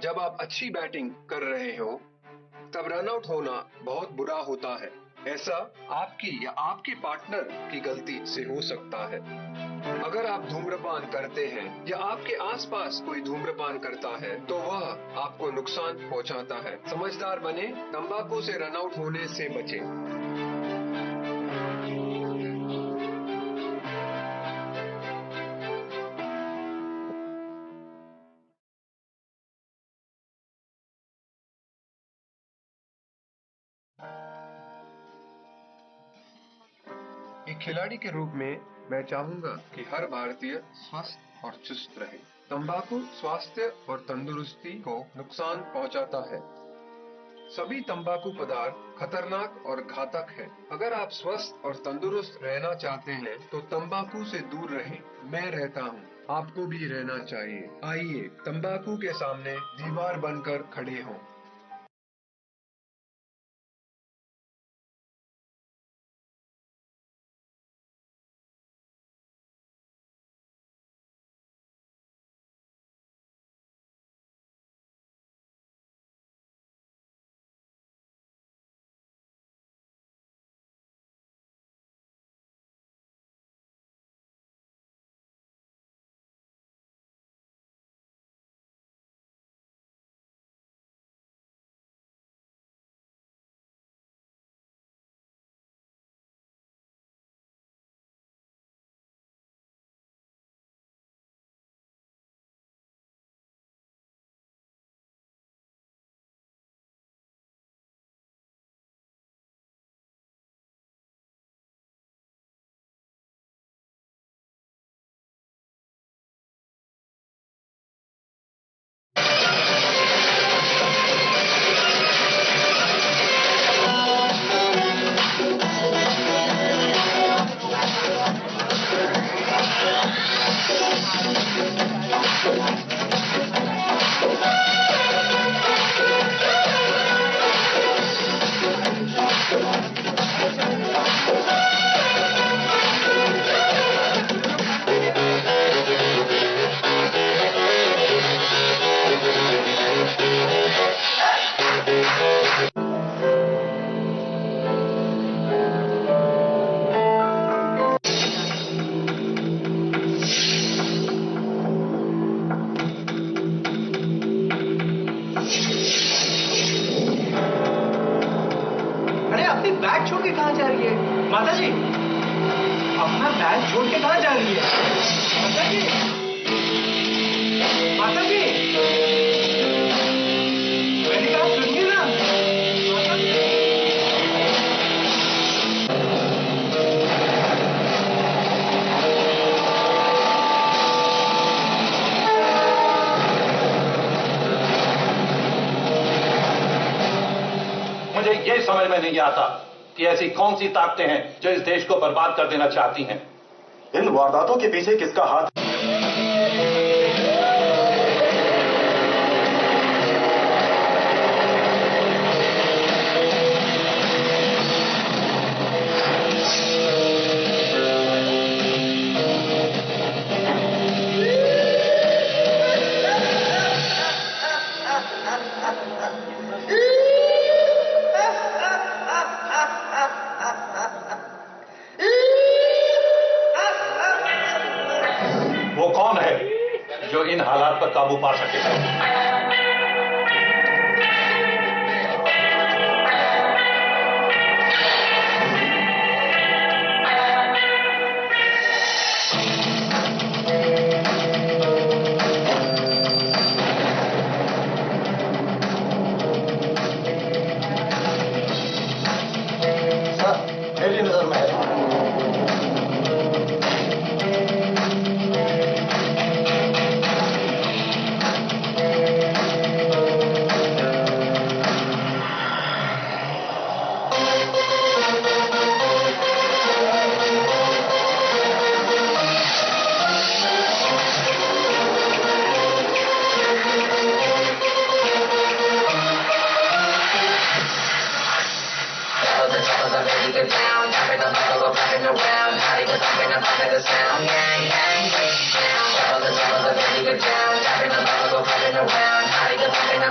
जब आप अच्छी बैटिंग कर रहे हो तब रन आउट होना बहुत बुरा होता है। ऐसा आपकी या आपके पार्टनर की गलती से हो सकता है। अगर आप धूम्रपान करते हैं या आपके आसपास कोई धूम्रपान करता है तो वह आपको नुकसान पहुंचाता है। समझदार बने, तंबाकू से रन आउट होने से बचें। एक खिलाड़ी के रूप में मैं चाहूंगा कि हर भारतीय स्वस्थ और चुस्त रहे। तंबाकू स्वास्थ्य और तंदुरुस्ती को नुकसान पहुंचाता है। सभी तंबाकू पदार्थ खतरनाक और घातक है। अगर आप स्वस्थ और तंदुरुस्त रहना चाहते हैं तो तंबाकू से दूर रहें। मैं रहता हूँ, आपको भी रहना चाहिए। आइए तंबाकू के सामने दीवार बनकर खड़े हों। बैग छोड़ के कहाँ जा रही है? माता जी, अपना बैग छोड़ के कहाँ जा रही है? माता जी, माता जी, मैंने कहा सुनिए ना, माता जी। मुझे ये समझ में नहीं आता कि ऐसी कौन सी ताकतें हैं जो इस देश को बर्बाद कर देना चाहती हैं। इन वारदातों के पीछे किसका हाथ? वो कौन है जो इन हालात पर काबू पा सके? मेरी नजर में है। Around, having a bottle, go running around, hiding up in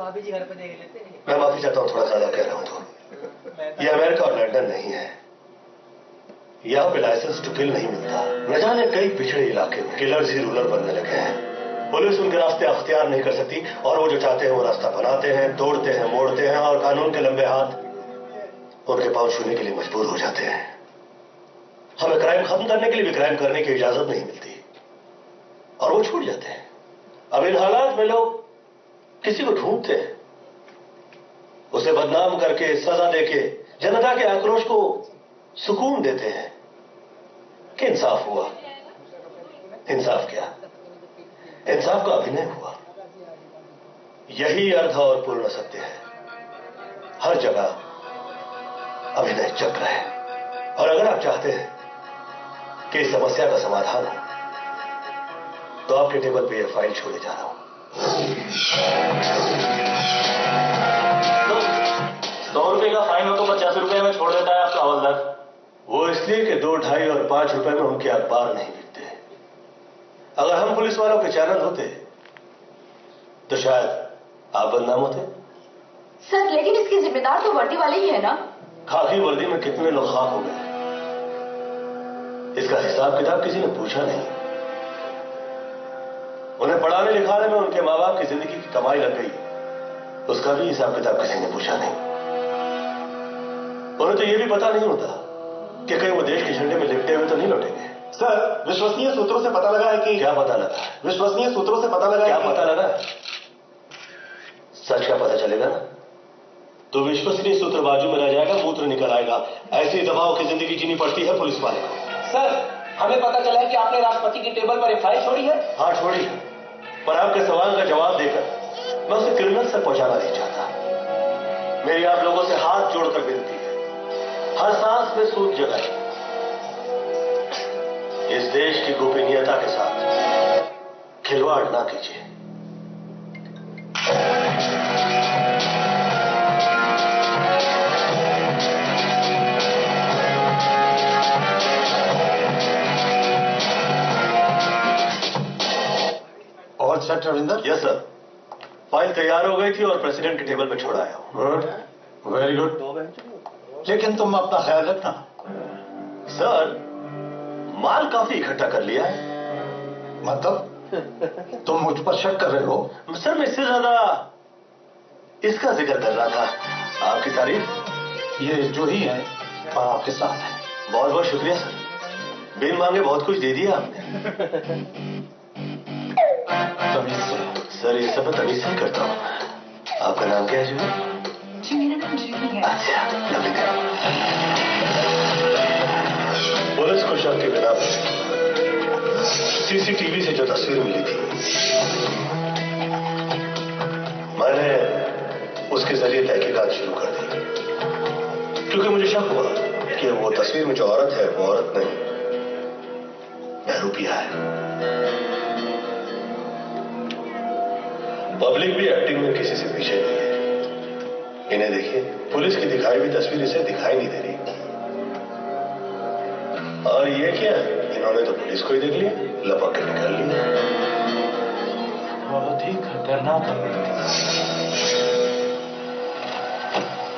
भाभी जी घर पे देख लेते हैं। मैं माफी चाहता हूँ, थोड़ा ज्यादा कह रहा हूँ तो। ये अमेरिका और लंदन नहीं है, यहाँ पे लाइसेंस टू किल नहीं मिलता। न जाने कई पिछड़े इलाके में किलर्स ही रूलर बनने लगे हैं। पुलिस उनके रास्ते अख्तियार नहीं कर सकती और वो जो चाहते हैं वो रास्ता बनाते हैं, तोड़ते हैं, मोड़ते हैं और कानून के लंबे हाथ उनके पांव छूने के लिए मजबूर हो जाते हैं। हमें क्राइम खत्म करने के लिए भी क्राइम करने की इजाजत नहीं मिलती और वो छूट जाते हैं। अब इन हालात में लोग किसी को ढूंढते हैं, उसे बदनाम करके, सजा देके जनता के आक्रोश को सुकून देते हैं। कि इंसाफ हुआ। इंसाफ क्या, इंसाफ का अभिनय हुआ। यही अर्ध और पूर्ण सत्य है। हर जगह अभिनय चल रहा है। और अगर आप चाहते हैं कि इस समस्या का समाधान हो तो आपके टेबल पे यह फाइल छोड़े जा रहा हूं। तो 100 रुपए का फाइन हो तो 50 रुपए में छोड़ देता है आपका हवलदार। वो इसलिए कि 2, 2.5 और 5 रुपए में उनके अखबार नहीं बिकते। अगर हम पुलिस वालों के चैनल होते तो शायद आप बदनाम होते। सर लेकिन इसके जिम्मेदार तो वर्दी वाले ही है ना। खाकी वर्दी में कितने लोग खाक हो गए, इसका हिसाब किताब किसी ने पूछा नहीं। उन्हें पढ़ाने लिखाने में उनके माँ बाप की जिंदगी की कमाई लग गई, उसका भी हिसाब किताब किसी ने पूछा नहीं। उन्हें तो यह भी पता नहीं होता कि कहीं वो देश के झंडे में लिपटे हुए तो नहीं लौटेंगे। सर विश्वसनीय सूत्रों से पता लगा है कि क्या पता लगा? विश्वसनीय सूत्रों से पता लगा क्या है पता लगा? सच का पता चलेगा ना तो विश्वसनीय सूत्र बाजू में रह जाएगा, मूत्र निकल आएगा। ऐसी दबाव की जिंदगी जीनी पड़ती है पुलिस वाले को। सर हमें पता चला है कि आपने राष्ट्रपति की टेबल पर एक फाइल छोड़ी है। हाँ छोड़ी है, पर आपके सवाल का जवाब देकर मैं उसे क्रिमिनल तक पहुंचाना नहीं चाहता। मेरी आप लोगों से हाथ जोड़कर विनती है, हर सांस में सूझ जगाइए। इस देश की गोपनीयता के साथ खिलवाड़ ना कीजिए। और sir Ravinder? Yes sir, file तैयार हो गई थी और प्रेसिडेंट के टेबल पे छोड़ा आया हूं। Good, very good. लेकिन तुम अपना ख्याल रखना। सर माल काफी इकट्ठा कर लिया है। मतलब तुम मुझ पर शक कर रहे हो? सर मैं इससे ज्यादा इसका जिक्र कर रहा था। आपकी तारीफ। ये जो ही है और आपके साथ है। बहुत बहुत शुक्रिया सर, बिन मांगे बहुत कुछ दे दिया आपने। तमीज से। सर ये सब मैं तमीज से ही करता हूँ। आपका नाम क्या है जूही? जी मेरा नाम जूही है। अच्छा, लवली करो। पुलिस को शक के बिना सीसीटीवी से जो तस्वीर मिली थी मैंने उसके जरिए तहकीकात शुरू कर दी, क्योंकि मुझे शक हुआ कि वो तस्वीर में जो औरत है वो औरत नहीं, बहरूपिया है। पब्लिक भी एक्टिंग में किसी से पीछे नहीं है। इन्हें देखिए, पुलिस की दिखाई हुई तस्वीर इसे दिखाई नहीं दे रही। और ये क्या, इन्होंने तो पुलिस को ही देख लिया, लपक के निकल लिया। बहुत ही खतरनाक आदमी थी।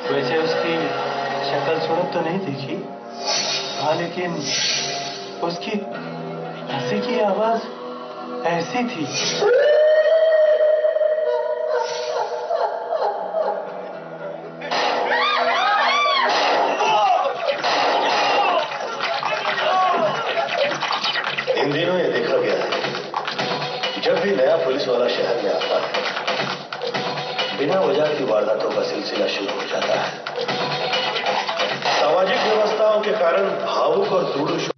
वैसे उसकी शक्ल सूरत तो नहीं दिखी, हाँ, लेकिन उसकी हंसी की आवाज ऐसी थी। इन दिनों ये देखा गया है, जब भी नया पुलिस वाला शहर में आता है बिना वजह की वारदातों का सिलसिला शुरू हो जाता है। सामाजिक व्यवस्थाओं के कारण भावुक और दृढ़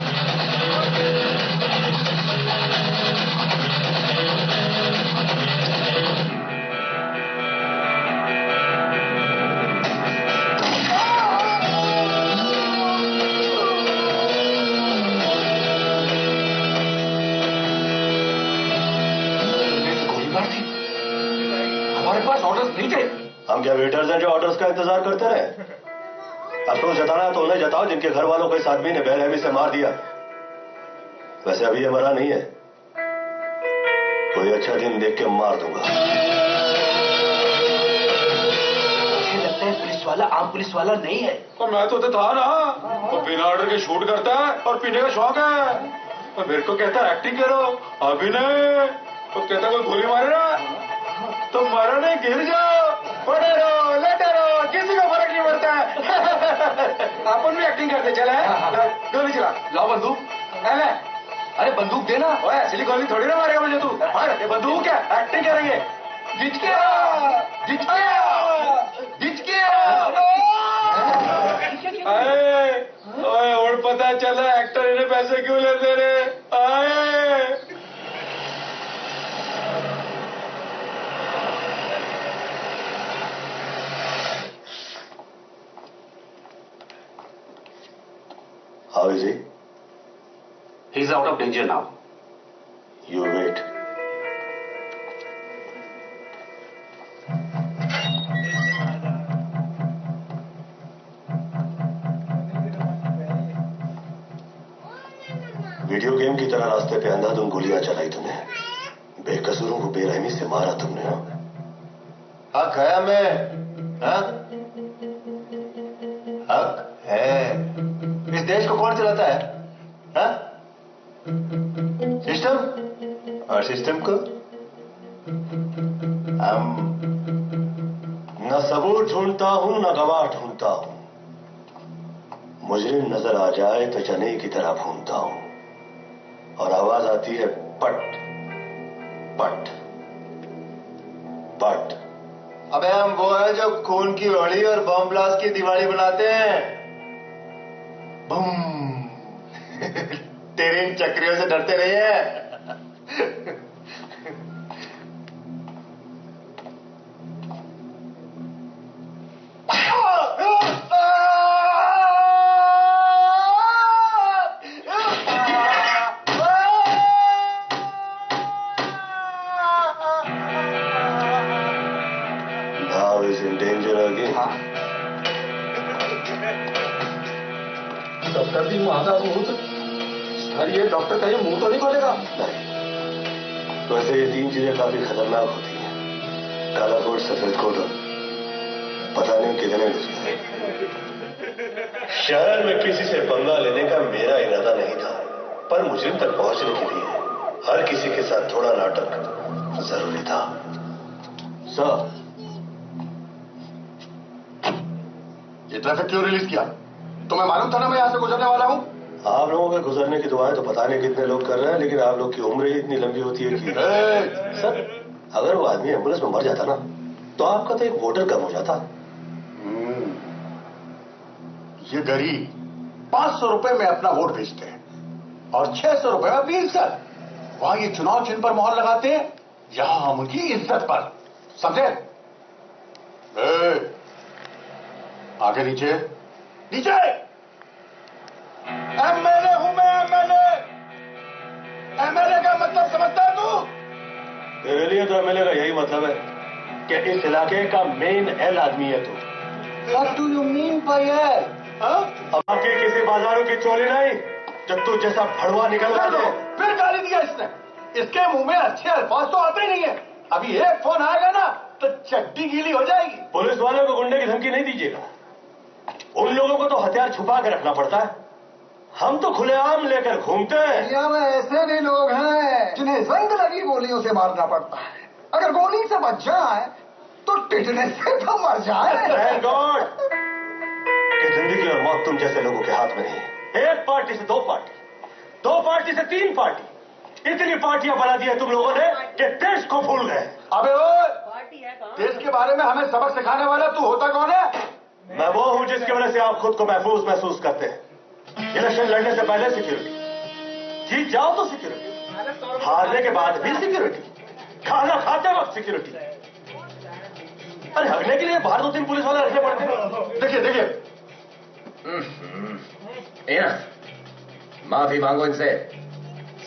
हम क्या वेटर्स हैं जो ऑर्डर्स का इंतजार करते रहे? अफसोस जताना है तो उन्हें जताओ जिनके घर वालों को इस आदमी ने बेरहमी से मार दिया। वैसे अभी ये मरा नहीं है, कोई अच्छा दिन देख के मार दूंगा। मुझे लगता है पुलिस वाला आम पुलिस वाला नहीं है। और मैं तो था ना, वो बिना ऑर्डर के शूट करता है और पीने का शौक है। और मेरे को कहता है एक्टिंग करो, अभिनय। तो कहता कोई गोली मारे ना तो मारो नहीं, गिर जाओ, पड़े रहो, लेटे रहो, किसी को फर्क नहीं पड़ता है। अपन भी एक्टिंग करते चले, गोली चला, लाओ बंदूक। अरे बंदूक देना। ओए असली गोली थोड़ी ना मारेगा मुझे तू। ये बंदूक है, एक्टिंग करेंगे। जीत गया, जीत गया, जीत गया। ओए उड़ पता चला एक्टर इन्हें पैसे क्यों लेते रे? आए How is he? He's out of danger now. You wait. Video game की तरह रास्ते पे अंधाधुंध गोलियां चलाई तुमने, बेकसूरों को बेरहमी से मारा तुमने। हक है हमें, हक है। इस देश को कौन चलाता है? सिस्टम, और सिस्टम को हम न सबूत ढूंढता हूं न गवाह ढूंढता हूं। मुजरिम नजर आ जाए तो चने की तरह भूनता हूं और आवाज आती है पट पट पट। अबे हम वो है जो खून की होली और बम ब्लास्ट की दिवाली बनाते हैं। बम तेरे इन चक्रियों से डरते रहे हैं। Now is in danger again. Doctor ji महादा भूत। सर ये डॉक्टर का ये मुंह तो नहीं खोलेगा? नहीं। वैसे ये तीन चीजें काफी खतरनाक होती हैं, काला कोट, सफेद कोट और पता नहीं कितने दुश्मन। शहर में किसी से पंगा लेने का मेरा इरादा नहीं था, पर मुजरिम तक पहुंचने के लिए हर किसी के साथ थोड़ा नाटक जरूरी था। सर, ये ट्रैफिक क्यों रिलीज किया? तुम्हें मालूम था ना मैं यहां से गुजरने वाला हूं? आप लोगों के गुजरने की दुआएं तो पता नहीं कितने लोग कर रहे हैं, लेकिन आप लोग की उम्र ही इतनी लंबी होती है कि सर, अगर वो आदमी एम्बुलेंस में मर जाता ना तो आपका तो एक वोटर कम हो जाता। ये गरीब 500 रुपए में अपना वोट भेजते हैं और 600 रुपए में अपनी इज्जत। वहां ये चुनाव चिन्ह पर मोहर लगाते हैं, यहां हम उनकी इज्जत पर। समझे? आगे नीचे नीचे। एमएलए हूं मैं, एमएलए। एमएलए का मतलब समझता है तू? तेरे लिए तो एमएलए का यही मतलब है कि इस इलाके का मेन एल आदमी है तू। What do you mean by it? बाकी किसी बाजारों की चोली नहीं जो तू जैसा भड़वा निकल रहा है। फिर गाली दिया इसने। इसके मुंह में अच्छे अल्फाज तो आते ही नहीं है। अभी एक फोन आएगा ना तो चट्टी गीली हो जाएगी। पुलिस वालों को गुंडे की धमकी नहीं दीजिएगा। उन लोगों को तो हथियार छुपा के रखना पड़ता है, हम तो खुलेआम लेकर घूमते हैं। दुनिया में ऐसे भी लोग हैं जिन्हें जंग लगी गोलियों से मारना पड़ता है। अगर गोली से बच जाए तो टिटने से तो मर जाए। Thank God कि जिंदगी और मौत तुम जैसे लोगों के हाथ में नहीं। एक पार्टी से दो पार्टी, दो पार्टी से तीन पार्टी, इतनी पार्टियां बना दी है तुम लोगों ने कि देश को भूल गए। अबे ओए, देश के बारे में हमें सबक सिखाने वाला तू होता कौन है? मैं वो हूं जिसकी वजह से आप खुद को महसूस करते हैं। इलेक्शन लड़ने से पहले सिक्योरिटी, जीत जाओ तो सिक्योरिटी, हारने के बाद भी सिक्योरिटी, खाना खाते वक्त सिक्योरिटी। अरे हगने के लिए बाहर 2-3 पुलिस वाले रखने पड़ते हैं। देखिए देखिए, माफी मांगो इनसे।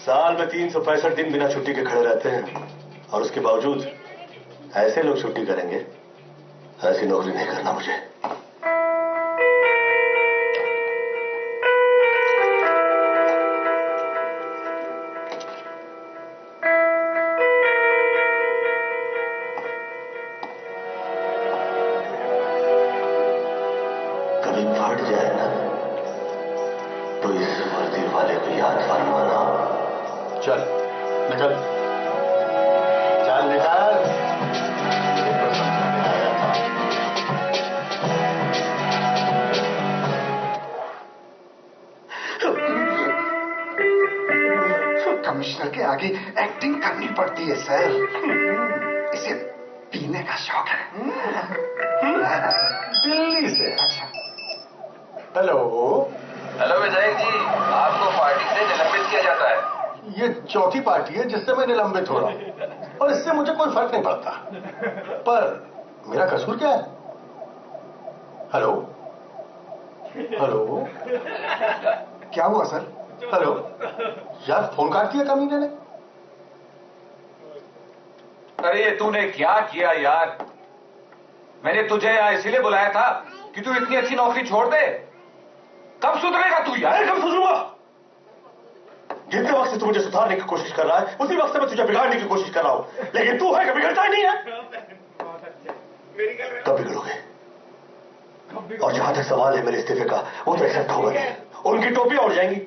साल में 365 दिन बिना छुट्टी के खड़े रहते हैं और उसके बावजूद ऐसे लोग छुट्टी करेंगे। ऐसी नौकरी नहीं करना मुझे। कभी फट जाए ना तो इस वर्दी वाले को याद फरमाना। चल निकल, चल निकल। कमिश्नर के आगे एक्टिंग करनी पड़ती है सर। इसे पीने का शौक है। दिल्ली से। अच्छा, हेलो, हेलो विधायक जी, आपको पार्टी से निलंबित किया जाता है। ये चौथी पार्टी है जिससे मैं निलंबित हो रहा हूं और इससे मुझे कोई फर्क नहीं पड़ता। पर मेरा कसूर क्या है? हेलो हेलो, क्या हुआ सर? हेलो यार, फोन काट दिया कमीने ने। अरे ये तूने क्या किया यार? मैंने तुझे यहाँ इसीलिए बुलाया था कि तू इतनी अच्छी नौकरी छोड़ दे। कब सुधरेगा तू यार? कब सुधरूंगा? जितने वक्त से तू मुझे सुधारने की कोशिश कर रहा है उसी वक्त से मैं तुझे बिगाड़ने की कोशिश कर रहा हूं, लेकिन तू है कि बिगड़ता ही नहीं है। कब बिगड़ोगे? और जहां तक सवाल है मेरे इस्तीफे का, वो तो एक्सेप्ट होगा नहीं, उनकी टोपियां उड़ जाएंगी।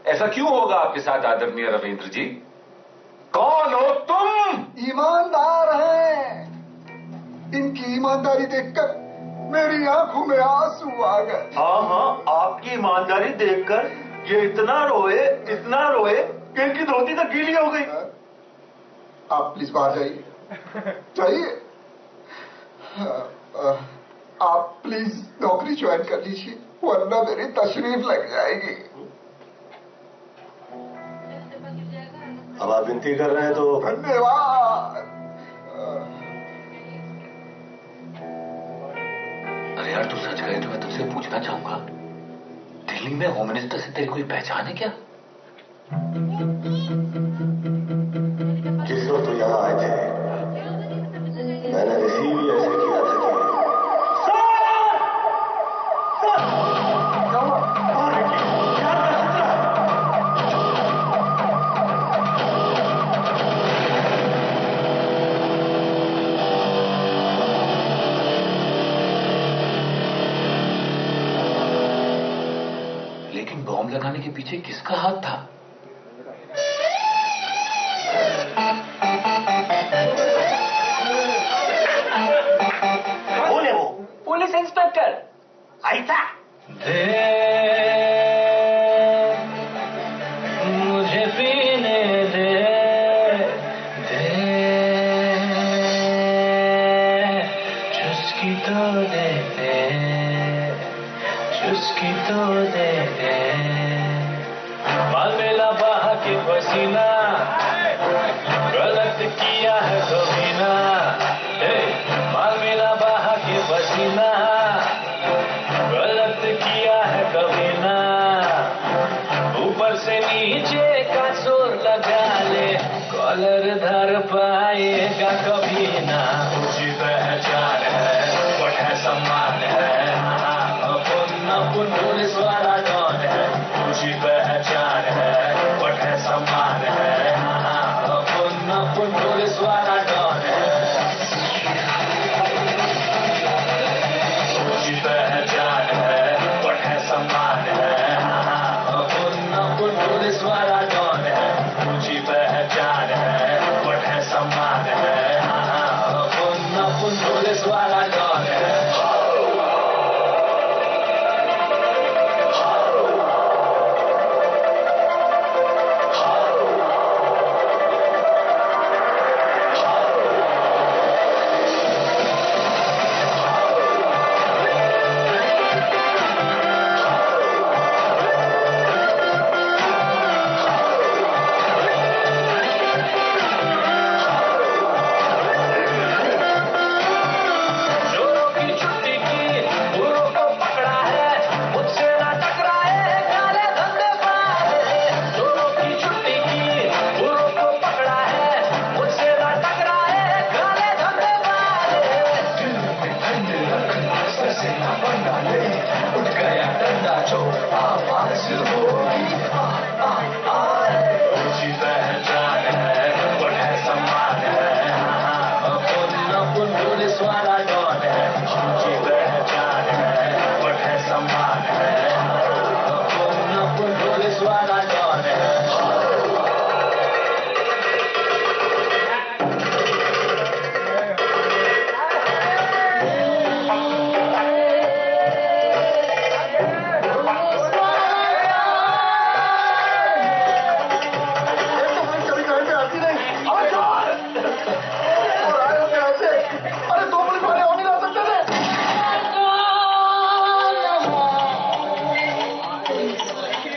ऐसा क्यों होगा आपके साथ आदरणीय रविंद्र जी? कौन हो तुम? ईमानदार हैं। इनकी ईमानदारी देखकर मेरी आंखों में आंसू आ गए। हाँ, आपकी ईमानदारी देखकर ये इतना रोए कि इनकी धोती तक गीली हो गई। आप प्लीज बाहर जाइए। जाइए। आप प्लीज नौकरी ज्वाइन कर लीजिए, वरना मेरी तशरीफ लग जाएगी। अब आप विनती कर रहे हैं तो धन्यवाद। अरे यार, तू सच कहे तो मैं तुझसे पूछना चाहूंगा, दिल्ली में होम मिनिस्टर से तेरी कोई पहचान है क्या? जिस वक्त यहाँ आए थे मैंने रिसीव ही ऐसे किया था कि लेकिन बॉम्ब लगाने के पीछे किसका हाथ था? कौन है वो? Police inspector. ऐसा मुझे पीने दे, चुस्की तो दे, चुस्की तो दे। माल मेला बहा के पसीना, गलत किया है कभी ना। माल मेला बहा के पसीना, गलत किया है कभी ना। ऊपर से नीचे का जोर लगा ले, कॉलर धर पाएगा कभी ना। मुझे पहचान है, वट है सम्मान है, अपन पुलिस वाला कौन है? मुझे पहचान है, वट है सम्मान है, अपन पुलिस वाला कौन है? मुझे पहचान है, वट है सम्मान है, अपन पुलिस वाला कौन है? मुझे पहचान है, वट है सम्मान है, अपन पुलिस वाला कौन है?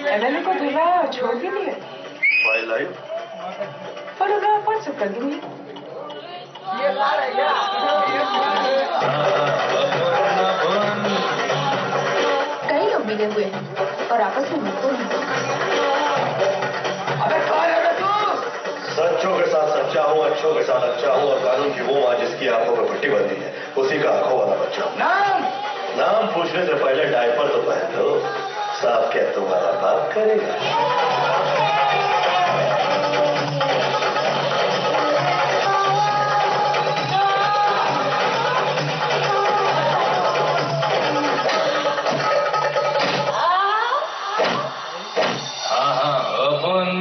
एमएलए को बुलाया और छोड़ भी दिया। फाइल आई? फोटोग्राफ व्हाट्सएप कर दूंगी। कई लोग मिले हुए हैं और आपस में मिलते हैं। सच्चों के साथ सच्चा हूँ, अच्छों के साथ अच्छा हूँ, और कानून की वो माँ जिसकी आंखों पर पट्टी बंधी है उसी का आंखों वाला बच्चा हूँ। नाम पूछने से पहले डायपर तो पहन लो। साफ क्या तुम्हारा बाप करेगा?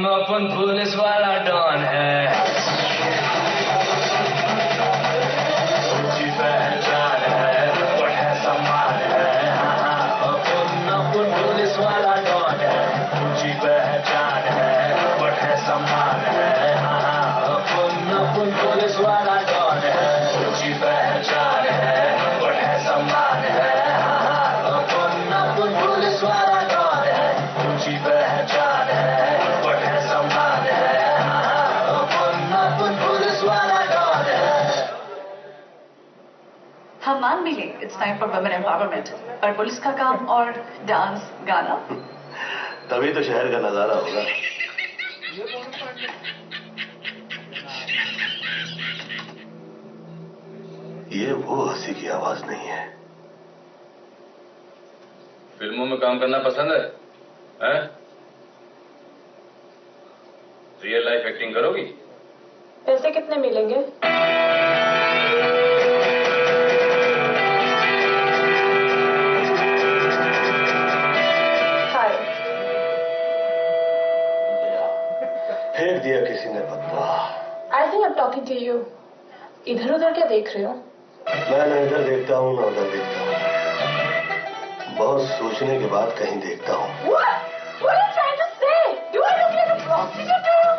अपन पुलिस वाला डॉन है, ऊंची पहचान है, बड़ा सम्मान है। अपन पुलिस वाला डॉन है, ऊंची पहचान है, बड़ा सम्मान है। अपन पुलिस वाला डॉन है, ऊंची पहचान है, बड़ा सम्मान है। अपन पुलिस वाला डॉन है, ऊंची पहचान है। हम मान भी लें it's time for women empowerment, पर पुलिस का काम और डांस गाना तभी तो शहर का नजारा होगा। ये वो हंसी की आवाज नहीं है। फिल्मों में काम करना पसंद है, हैं? रियल लाइफ एक्टिंग करोगी? पैसे कितने मिलेंगे? फेंक दिया किसी ने पत्ता। I think I am talking to you. इधर उधर क्या देख रहे हो? मैं न इधर देखता हूँ न उधर देखता हूँ, बहुत सोचने के बाद कहीं देखता हूँ। What are you trying to say? Do I look like a prostitute to you?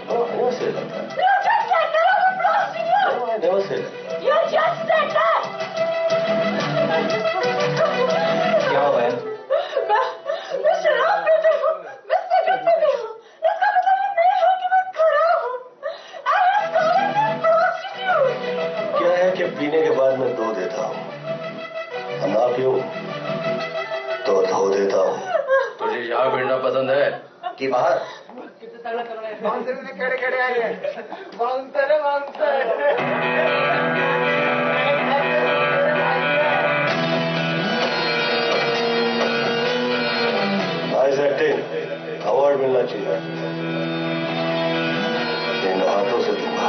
No, I never said that. You just said that I'm a prostitute. No, I never said that. You just said that. क्या हुआ है? मैं शराब पीती हूँ, मैं cigarette पीती हूँ। इसका मतलब ये नहीं है कि मैं खराब हूँ। I am calling you prostitute. क्या है कि पीने के बाद मैं दो देता हूँ, ना पीऊं तो धो देता हूँ। तुझे यहाँ भिड़ना पसंद है कि बाहर? बाउंसर में खड़े आए हैं। बाउंसर है, बाउंसर। नाइस एक्टिंग, अवार्ड मिलना चाहिए। इन हाथों से दूंगा।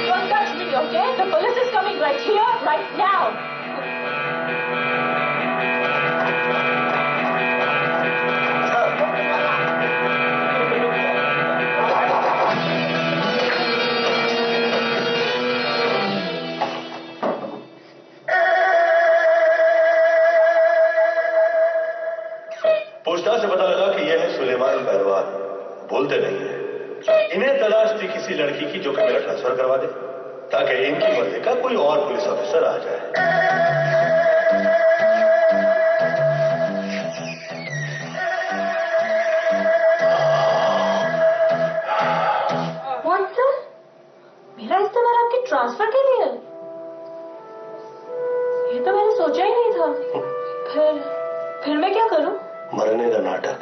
Don't touch me, okay? The police is coming right here, right now. पूछताछ से पता लगा कि यह है सुलेमान पहलवान, बोलते नहीं है। इन्हें तलाश थी किसी लड़की की जो कि मेरा ट्रांसफर करवा दे, ताकि इनकी मर्जी का कोई और पुलिस ऑफिसर आ जाए। Sponsor? मेरा इस्तेमाल आपके ट्रांसफर के लिए? ये तो मैंने सोचा ही नहीं था। फिर मैं क्या करूं? मरने का नाटक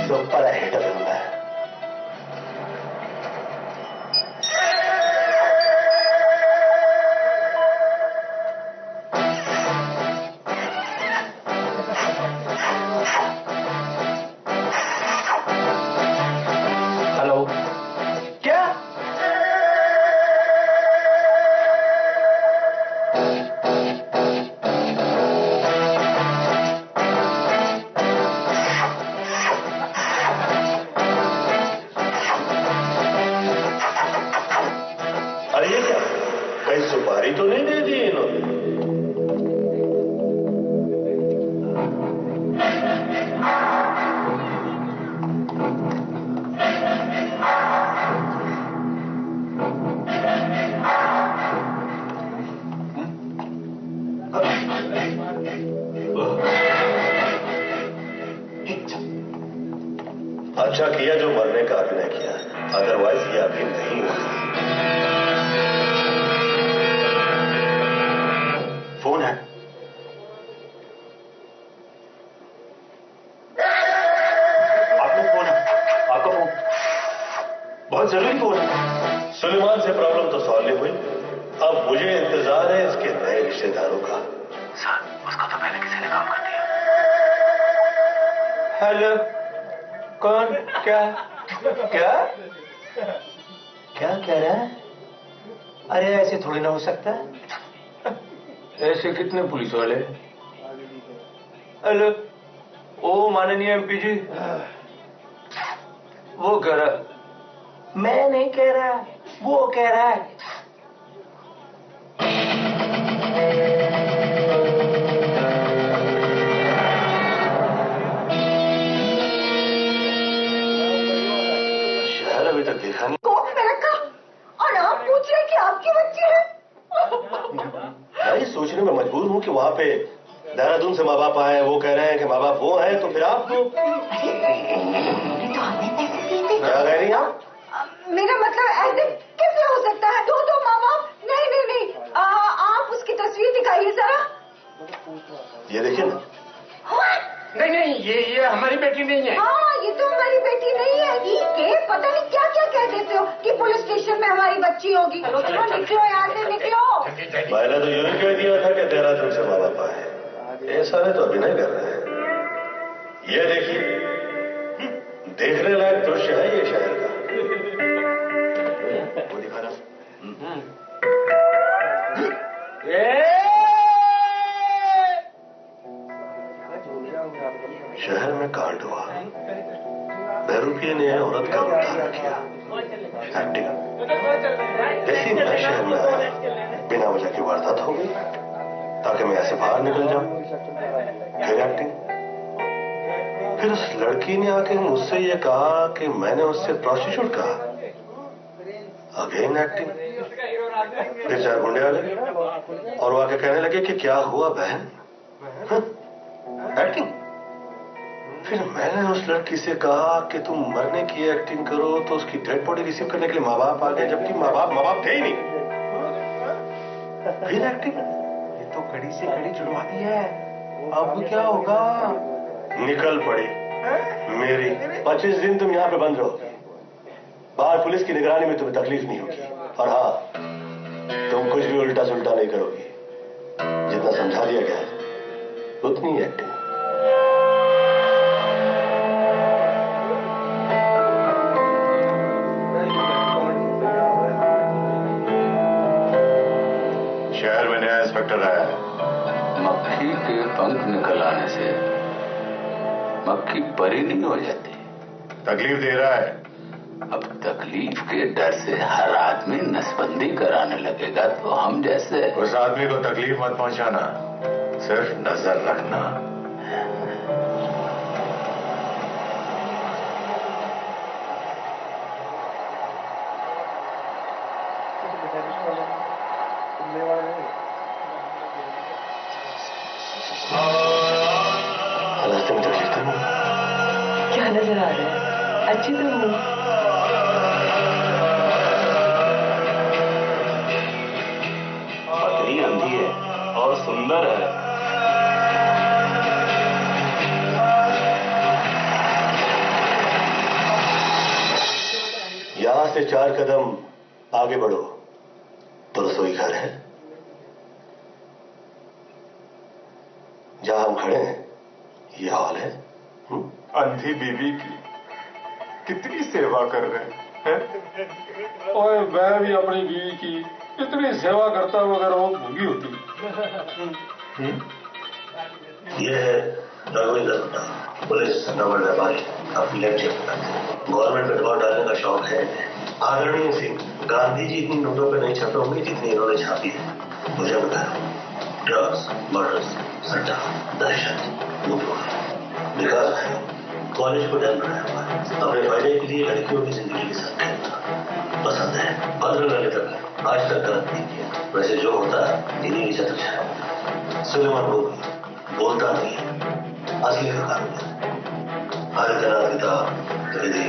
सुपर हिट फिल्म है। हेलो, क्या? अच्छा किया जो मरने का अभिनय किया, अदरवाइज ये अभी नहीं होता। फोन है, आपका फोन है, आपका फोन बहुत जरूरी फोन है। सुलेमान से प्रॉब्लम तो सॉल्व नहीं हुई, अब मुझे इंतजार है इसके नए रिश्तेदारों का। सर, उसको तो पहले किसी ने काम कर दिया। हेलो, कौन? क्या क्या क्या कह रहा है? अरे ऐसे थोड़ी ना हो सकता है। ऐसे कितने पुलिस वाले? हेलो, ओ माननीय एमपी जी, वो कह रहा, मैं नहीं कह रहा, वो कह रहा है। शहर अभी तक देखा नहीं। कोर्ट में रखा और आप पूछ रहे कि आपकी बच्ची है? मैं ये सोचने में मजबूर हूँ कि वहाँ पे देहरादून से माँ बाप आए, वो कह रहे हैं कि माँ बाप वो हैं, तो फिर आप तो हमें पैसे दिए थे। क्या कह रही हैं आप? मेरा मतलब ऐसे कैसे हो सकता है? दो माँ बाप? नहीं नहीं नहीं, आप उसकी तस्वीर दिखाइए जरा। ये देखिए ना। नहीं नहीं, ये हमारी बेटी नहीं है। हाँ, ये तो हमारी बेटी नहीं है। के पता नहीं क्या क्या कह देते हो कि पुलिस स्टेशन में हमारी बच्ची होगी। चलो चलो निकलो यहाँ से, निकलो। मैंने तो यूं ही कह दिया था कि देहरादून से माँ बाप आए। ये सारे तो अभिनय कर रहे हैं। ये देखिए, देखने लायक दृश्य है ये शहर का। वो दिखा रहा। शहर में कांड हुआ, बहरूपिये ने औरत का उद्धार किया। एक्टिंग। जैसे मैं शहर में आया, बिना वजह की वारदात हो गई ताकि मैं ऐसे बाहर निकल जाऊं। फिर एक्टिंग। फिर उस लड़की ने आके मुझसे ये कहा कि मैंने उससे प्रोस्टिट्यूट कहा। Again acting. फिर 4 गुंडे आ गए और वो आके कहने लगे कि क्या हुआ बहन? एक्टिंग। फिर मैंने उस लड़की से कहा कि तुम मरने की एक्टिंग करो, तो उसकी डेड बॉडी रिसीव करने के लिए माँ बाप आ गए, जबकि माँ बाप थे ही नहीं। फिर एक्टिंग। ये तो कड़ी से कड़ी जुड़वा दी है, अब क्या होगा? निकल पड़ी मेरी। 25 दिन तुम यहाँ पे बंद रहो। बाहर पुलिस की निगरानी में तुम्हें तकलीफ नहीं होगी। और हाँ, तुम कुछ भी उल्टा सुल्टा नहीं करोगी। जितना समझा दिया गया है उतनी एक्टिंग। शहर में नया इंस्पेक्टर आया है। मक्खी के पंख निकल आने से मक्खी परी नहीं हो जाती। तकलीफ दे रहा है। अब तकलीफ के डर से हर आदमी नसबंदी कराने लगेगा, तो हम जैसे उस आदमी को तकलीफ मत पहुंचाना, सिर्फ नजर रखना। रास्ते में तकलीफ तो नहीं? क्या नजर आ रहा है? अच्छी तो हूँ। पतली अंधी है और सुंदर है। यहां से 4 कदम आगे बढ़ो तो रसोई घर है। जहां हम खड़े हैं ये हॉल है। अंधी बीवी की कितनी सेवा कर रहे हैं। और मैं भी अपनी बीवी की इतनी सेवा करता हूं अगर वो भूंगी होती। ये है रघुवींद्र गुप्ता, पुलिस नंबर व्यापारी। अपनी लेक्चर गवर्नमेंट पे दबाव डालने का शौक है। आदरणीय सिंह, गांधी जी इतनी नोटों पे नहीं छापे होंगे जितनी इन्होंने छापी है। मुझे बता, ड्रग्स, मर्डर्स, सट्टा, दहशत, लूटमार, विकास है, कॉलेज को डैम बनाया हुआ है। अपने फायदे के लिए लड़कियों की जिंदगी के साथ खेलना पसंद है। 15 वाले तक आज तक गलत नहीं किया। वैसे जो होता है इन्हीं की छत्र छाया होता है। सुलेमान बोलता नहीं है, असली का कानून है। हर जनाधिता विधि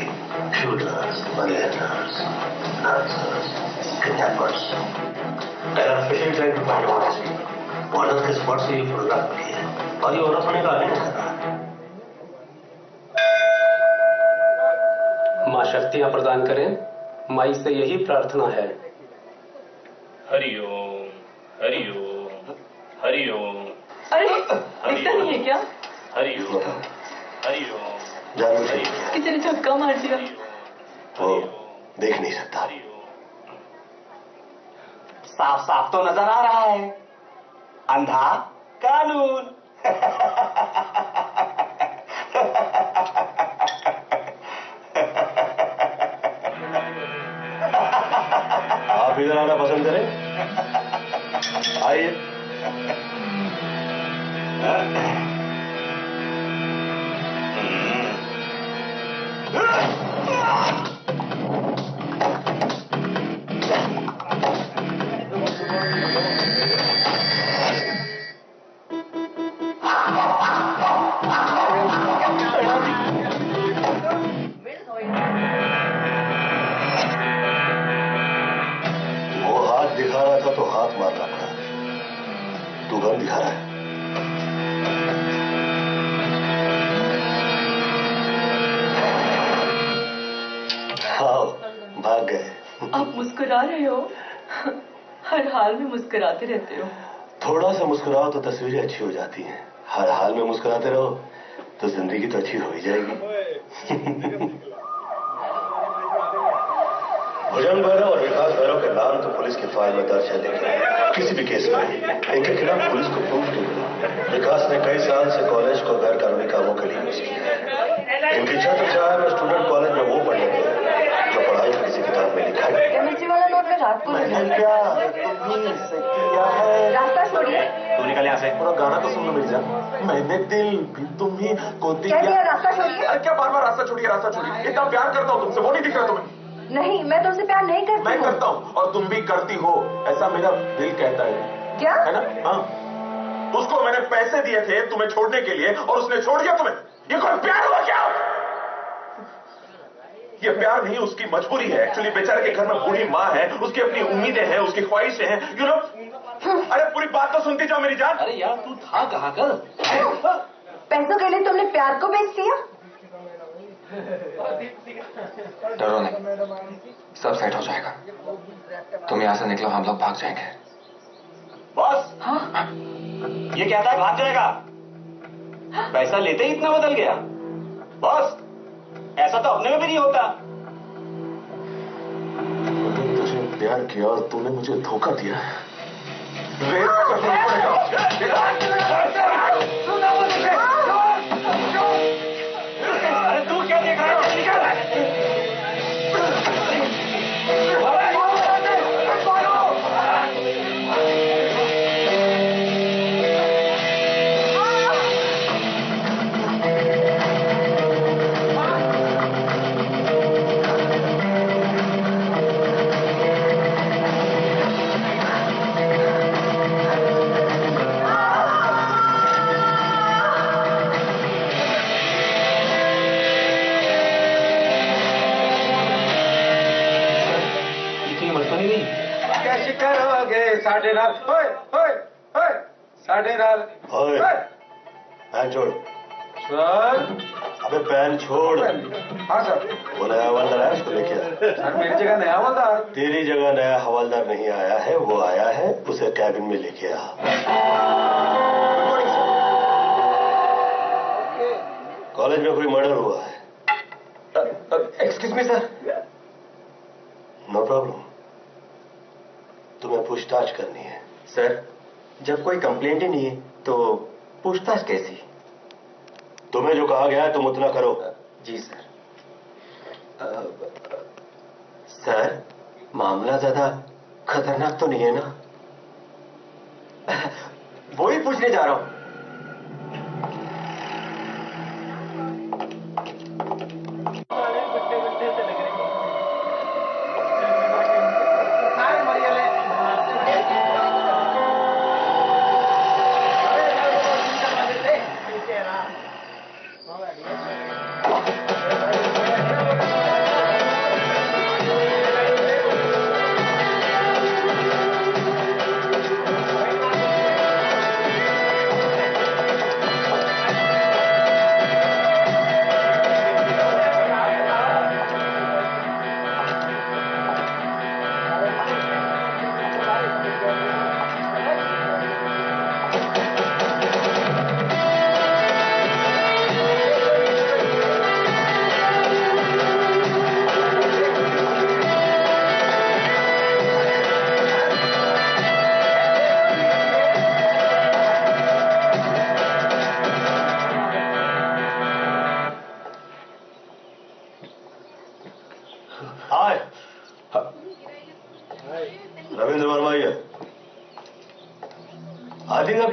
shooters, money hunters, nurses, kidnappers. And I'm especially trying to find out this border के स्पॉट से ये फोटोग्राफ मिली है और ये औरत होने का आगे नहीं कर रहा है। माँ शक्तियां प्रदान करें, माई से यही प्रार्थना है। हरिओम हरिओम हरिओम। अरे दिखता नहीं है क्या? हरिओम हरिओम। किसी ने धक्का मार दिया। वो देख नहीं सकता। साफ साफ तो नजर आ रहा है, अंधा कानून। आप इधर आना पसंद करें? आइए। दिखा रहा था तो हाथ मारना पड़ा। तू गन दिखा रहा है। आओ, भाग गए। आप मुस्कुरा रहे हो, हर हाल में मुस्कुराते रहते हो। थोड़ा सा मुस्कुराओ तो तस्वीरें अच्छी हो जाती हैं। हर हाल में मुस्कुराते रहो तो जिंदगी तो अच्छी हो ही जाएगी। भुजंग भैरव और विकास भैरव के नाम तो पुलिस की फाइल में दर्ज है, लेकिन किसी भी केस में इनके खिलाफ पुलिस को प्रूफ नहीं मिला। विकास ने कई साल से कॉलेज को गैर कानूनी कामों के लिए यूज किया है। इनकी छत्र छाया में स्टूडेंट कॉलेज में वो पढ़ने गए जो पढ़ाई की किसी किताब में लिखा है। केमिस्ट्री वाला नोट में रात को रास्ता छोड़िए। तू निकल यहाँ से। पूरा गाना तो सुन लो मिर्जा। मैंने दिल भी तुम्ही को दिया। रास्ता छोड़िए। अरे क्या बार बार रास्ता छोड़िए रास्ता छोड़िए? इतना प्यार करता हूँ तुमसे, वो नहीं दिख रहा तुम्हें? नहीं, मैं तुमसे प्यार नहीं करती। मैं करता हूँ और तुम भी करती हो, ऐसा मेरा दिल कहता है। क्या? है ना? हाँ। उसको मैंने पैसे दिए थे तुम्हें छोड़ने के लिए और उसने छोड़ दिया तुम्हें। ये कोई प्यार हुआ क्या? ये प्यार नहीं, उसकी मजबूरी है। एक्चुअली बेचारे के घर में बूढ़ी माँ है, उसकी अपनी उम्मीदें हैं, उसकी ख्वाहिशें हैं। यू नो, अरे पूरी बात तो सुनती जाओ मेरी जान। अरे यार तू था कहाँ कर? पैसों के लिए तुमने प्यार को बेच दिया? डरो नहीं, सब सेट हो जाएगा। तुम यहाँ से निकलो, हम लोग भाग जाएंगे। बॉस, हाँ? ये कहता है भाग जाएगा, पैसा लेते ही इतना बदल गया। बॉस, ऐसा तो अपने में भी नहीं होता। मैंने तुझे प्यार किया और तूने मुझे धोखा दिया। अरे तू क्या देख रहा है? निकल। कैसे करोगे साढ़े नाल? ओए ओए ओए साढ़े नाल। ओए पैन छोड़। सर। अबे पैन छोड़। हाँ सर। वो नया हवलदार है, उसको लेके आ। सर मेरी जगह नया हवलदार? तेरी जगह नया हवलदार नहीं आया है, वो आया है, उसे कैबिन में लेके आ। कॉलेज में कोई मर्डर हुआ है। Excuse me sir. No problem. तुम्हें पूछताछ करनी है। सर, जब कोई कंप्लेंट ही नहीं है तो पूछताछ कैसी? तुम्हें जो कहा गया है तुम उतना करो। जी सर। सर, मामला ज्यादा खतरनाक तो नहीं है ना? वो ही पूछने जा रहा हूं।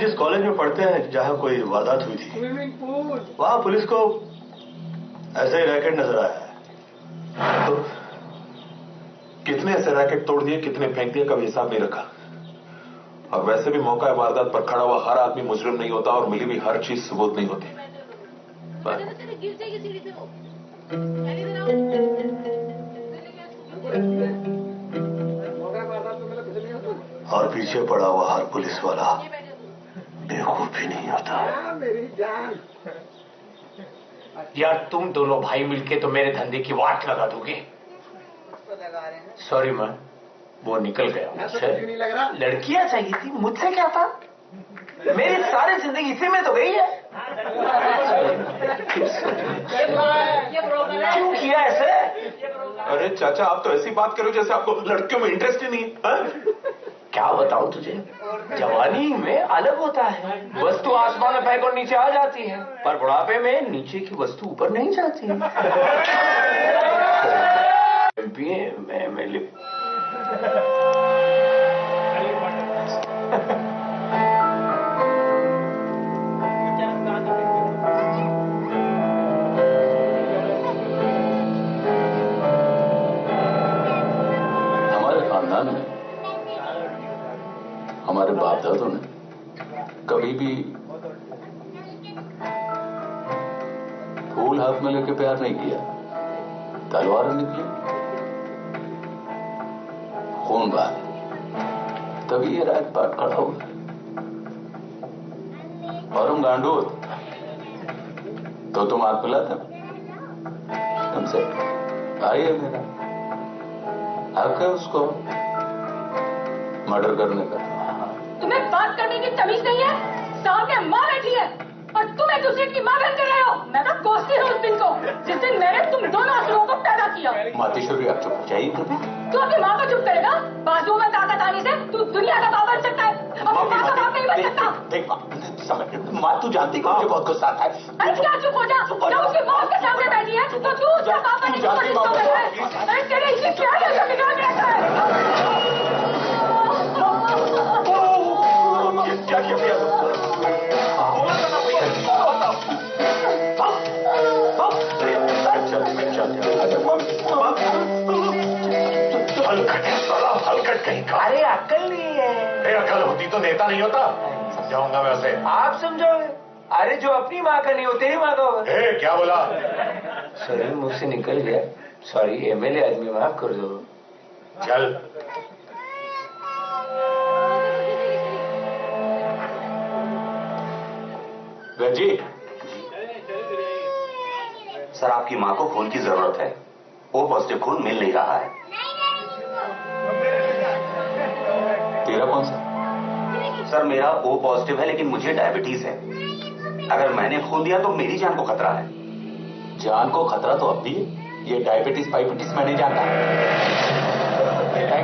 जिस कॉलेज में पढ़ते हैं जहां कोई वारदात हुई थी वहां पुलिस को ऐसे ही रैकेट नजर आया है। तो कितने ऐसे रैकेट तोड़ दिए, कितने फेंक दिए, कभी हिसाब नहीं रखा। और वैसे भी मौका वारदात पर खड़ा हुआ हर आदमी मुजरिम नहीं होता और मिली हुई हर चीज सबूत नहीं होती। और पीछे पड़ा हुआ हर पुलिस वाला बेवकूफ भी नहीं होता। यार तुम दोनों भाई मिलके तो मेरे धंधे की वाट लगा दोगे। सॉरी मैम, वो निकल गया मुझसे। लड़कियां चाहिए थी, मुझसे क्या था? मेरी सारी जिंदगी इसी में तो गई है। क्यों किया ऐसे? अरे चाचा, आप तो ऐसी बात करो जैसे आपको लड़कियों में इंटरेस्ट ही नहीं है। क्या बताऊं तुझे, जवानी में अलग होता है, वस्तु आसमान में फेंको नीचे आ जाती है, पर बुढ़ापे में नीचे की वस्तु ऊपर नहीं जाती है। हमारे खानदान में हमारे बाप दादों ने कभी भी फूल हाथ में लेके प्यार नहीं किया, तलवार निकली, खून बहा, तभी ये राजपाट खड़ा हुआ। और हम गांडू तो तुम हाथ मिलाते तुमसे भाई है मेरा, हक है उसको मर्डर करने का। तुम्हें बात करने की तमीज नहीं है? सामने माँ बैठी है और तुम एक दूसरे की माँ बन कर रहे हो। मैं तो कोसती हूँ उस दिन को जिस दिन मैंने तुम दोनों असुरों को पैदा किया। मातेश्वरी, आप चुप हो जाइए कृपया। तू अपनी माँ को चुप करेगा? बाजुओं में ताकत आने से तू दुनिया का बाप बन सकता है, अपनी माँ का बाप नहीं बन सकता। देख समझ माँ, तू जानती कि मुझे बहुत गुस्सा आता है। अरे क्या चुप हो जा? जब उसकी मौत के सामने बैठी है तो तू उसका बाप बनने की कोशिश क्यों कर रहा है? अरे तेरे इससे क्या ऐसा बिगाड़ रहता है? क्या किया भैया? हलकट कहीं का। अरे अक्ल नहीं है। अकल होती तो नेता नहीं होता। समझाऊंगा मैं उसे। आप समझाओगे? अरे जो अपनी माँ का नहीं हो तेरी माँ का होगा। क्या बोला? सॉरी, मुझ से निकल गया। सॉरी, एमएलए आदमी, माफ कर दो। चल। जी सर, आपकी माँ को खून की जरूरत है। ओ पॉजिटिव खून मिल नहीं रहा है। तेरा कौन सा? सर, मेरा ओ पॉजिटिव है लेकिन मुझे डायबिटीज है। अगर मैंने खून दिया तो मेरी जान को खतरा है। जान को खतरा तो अब भी है। ये डायबिटीज पाइबिटीज मैं नहीं जानता।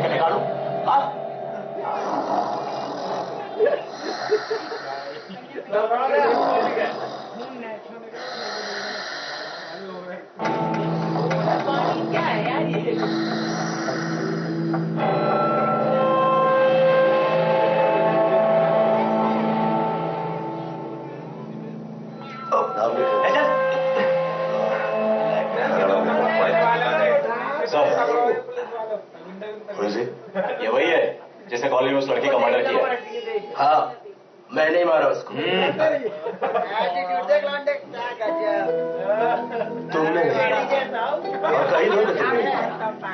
निकालो। क्या है यार ये? ये वही है जिसने कॉलेज में उस लड़की का मर्डर किया। हाँ, मैंने ही मारा उसको। तुमने और कहीं लोग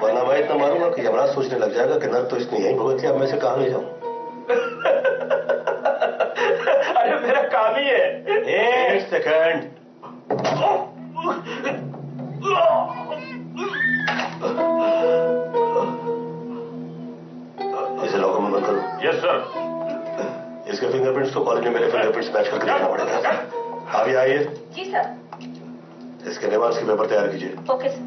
वरना मैं इतना मारूंगा कि यमराज सोचने लग जाएगा कि नर तो इसने यही भुगत लिया, अब मैं इसे कहाँ ले जाऊं। अरे मेरा काम ही है। एक सेकंड। इसे लॉकर में बंद करो। Yes sir. इसके फिंगरप्रिंट्स को कॉलेज में मेरे फिंगरप्रिंट्स मैच करके देखना पड़ेगा। अभी आइए। जी सर। इसके रिमांड्स के पेपर तैयार कीजिए। Okay sir.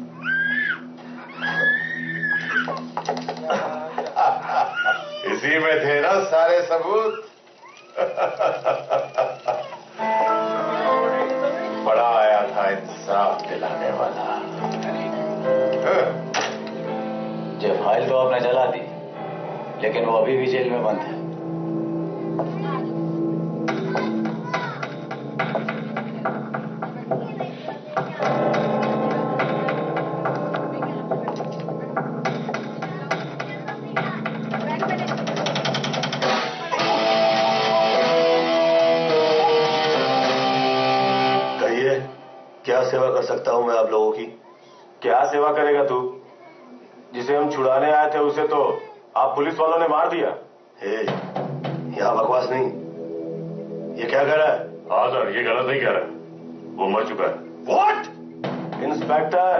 इसी में थे ना सारे सबूत। बड़ा आया था इंसाफ दिलाने वाला। ये फाइल तो आपने जला दी, लेकिन वो अभी भी जेल में बंद है। कहिए, क्या सेवा कर सकता हूं मैं आप लोगों की? क्या सेवा करेगा तू? जिसे हम छुड़ाने आए थे उसे तो आप पुलिस वालों ने मार दिया। यहाँ बकवास नहीं। ये क्या कह रहा है? हाँ सर, ये गलत नहीं कह रहा, वो मर चुका है। व्हाट? इंस्पेक्टर,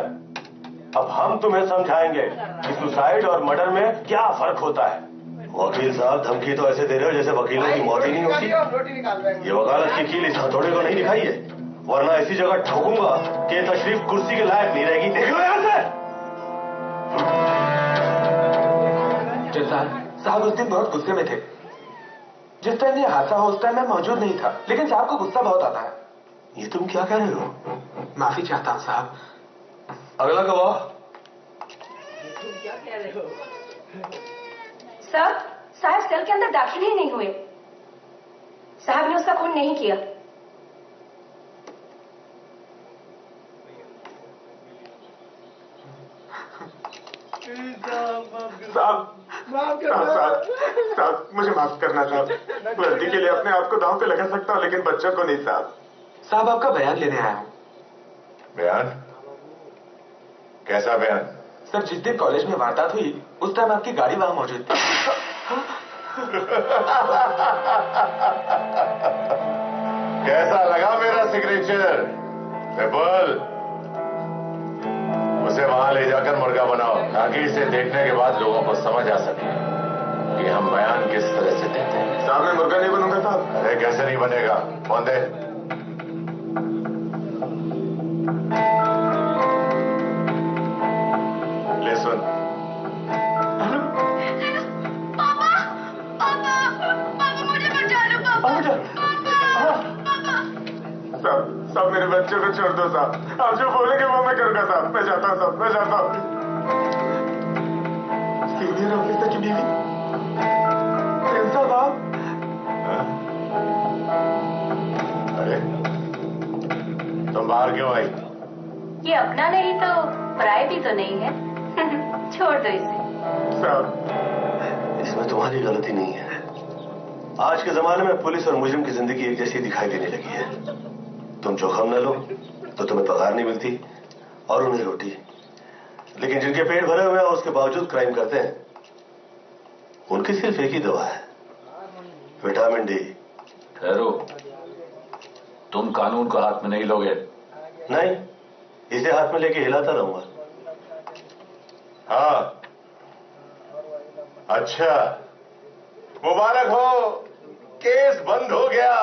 अब हम तुम्हें समझाएंगे कि सुसाइड और मर्डर में क्या फर्क होता है। वकील साहब, धमकी तो ऐसे दे रहे हो जैसे वकीलों की मौत ही नहीं होती। ये वकालत की कील इस हथौड़े को नहीं दिखाई है, वरना ऐसी जगह ठोकूंगा कि तशरीफ कुर्सी के लायक नहीं रहेगी। देख लो यहां से। साहब उस दिन बहुत गुस्से में थे। जिस टाइम ये हादसा हो उस टाइम मैं मौजूद नहीं था, लेकिन साहब को गुस्सा बहुत आता है। ये तुम क्या कह रहे हो? माफी चाहता हूँ साहब। अगला गवाह। क्या कह रहे हो? साहब सेल के अंदर दाखिल ही नहीं हुए। साहब ने उसका खून नहीं किया। साहब मुझे माफ करना साहब। वर्दी के लिए अपने आप को दांव पे लगा सकता हूँ, लेकिन बच्चों को नहीं साहब। साहब आपका बयान लेने आया हूँ। बयान? कैसा बयान? सर, जिस दिन कॉलेज में वारदात हुई उस टाइम आपकी गाड़ी वहां मौजूद थी। कैसा लगा मेरा सिग्नेचर? बोल, उसे वहां ले जाकर मुर्गा बनाओ ताकि इसे देखने के बाद लोगों को समझ आ सके कि हम बयान किस तरह से देते हैं। साहब मैं मुर्गा नहीं बनूंगा साहब। अरे कैसे नहीं बनेगा? कौन दे? ले सुन। पापा मुझे बचा लो पापा। साहब मेरे बच्चों को छोड़ दो साहब। आप जो बोलेंगे वो मैं करूंगा साहब। मैं जाता हूँ साहब, मैं जाता हूँ। सीनियर ऑफिसर की बीवी साहब। अरे तुम बाहर क्यों आई? ये अपना नहीं तो पराया भी तो नहीं है। छोड़ दो इसे। साहब, इसमें तुम्हारी गलती नहीं है। आज के जमाने में पुलिस और मुजरिम की जिंदगी एक जैसी दिखाई देने लगी है। तुम जोखम न लो तो तुम्हें पगार नहीं मिलती और उन्हें रोटी। लेकिन जिनके पेट भरे हुए हैं उसके बावजूद क्राइम करते हैं, उनकी सिर्फ एक ही दवा है, विटामिन डी। ठहरो, तुम कानून को हाथ में नहीं लोगे? नहीं, इसे हाथ में लेके हिलाता रहूंगा। हाँ, अच्छा, मुबारक हो, केस बंद हो गया।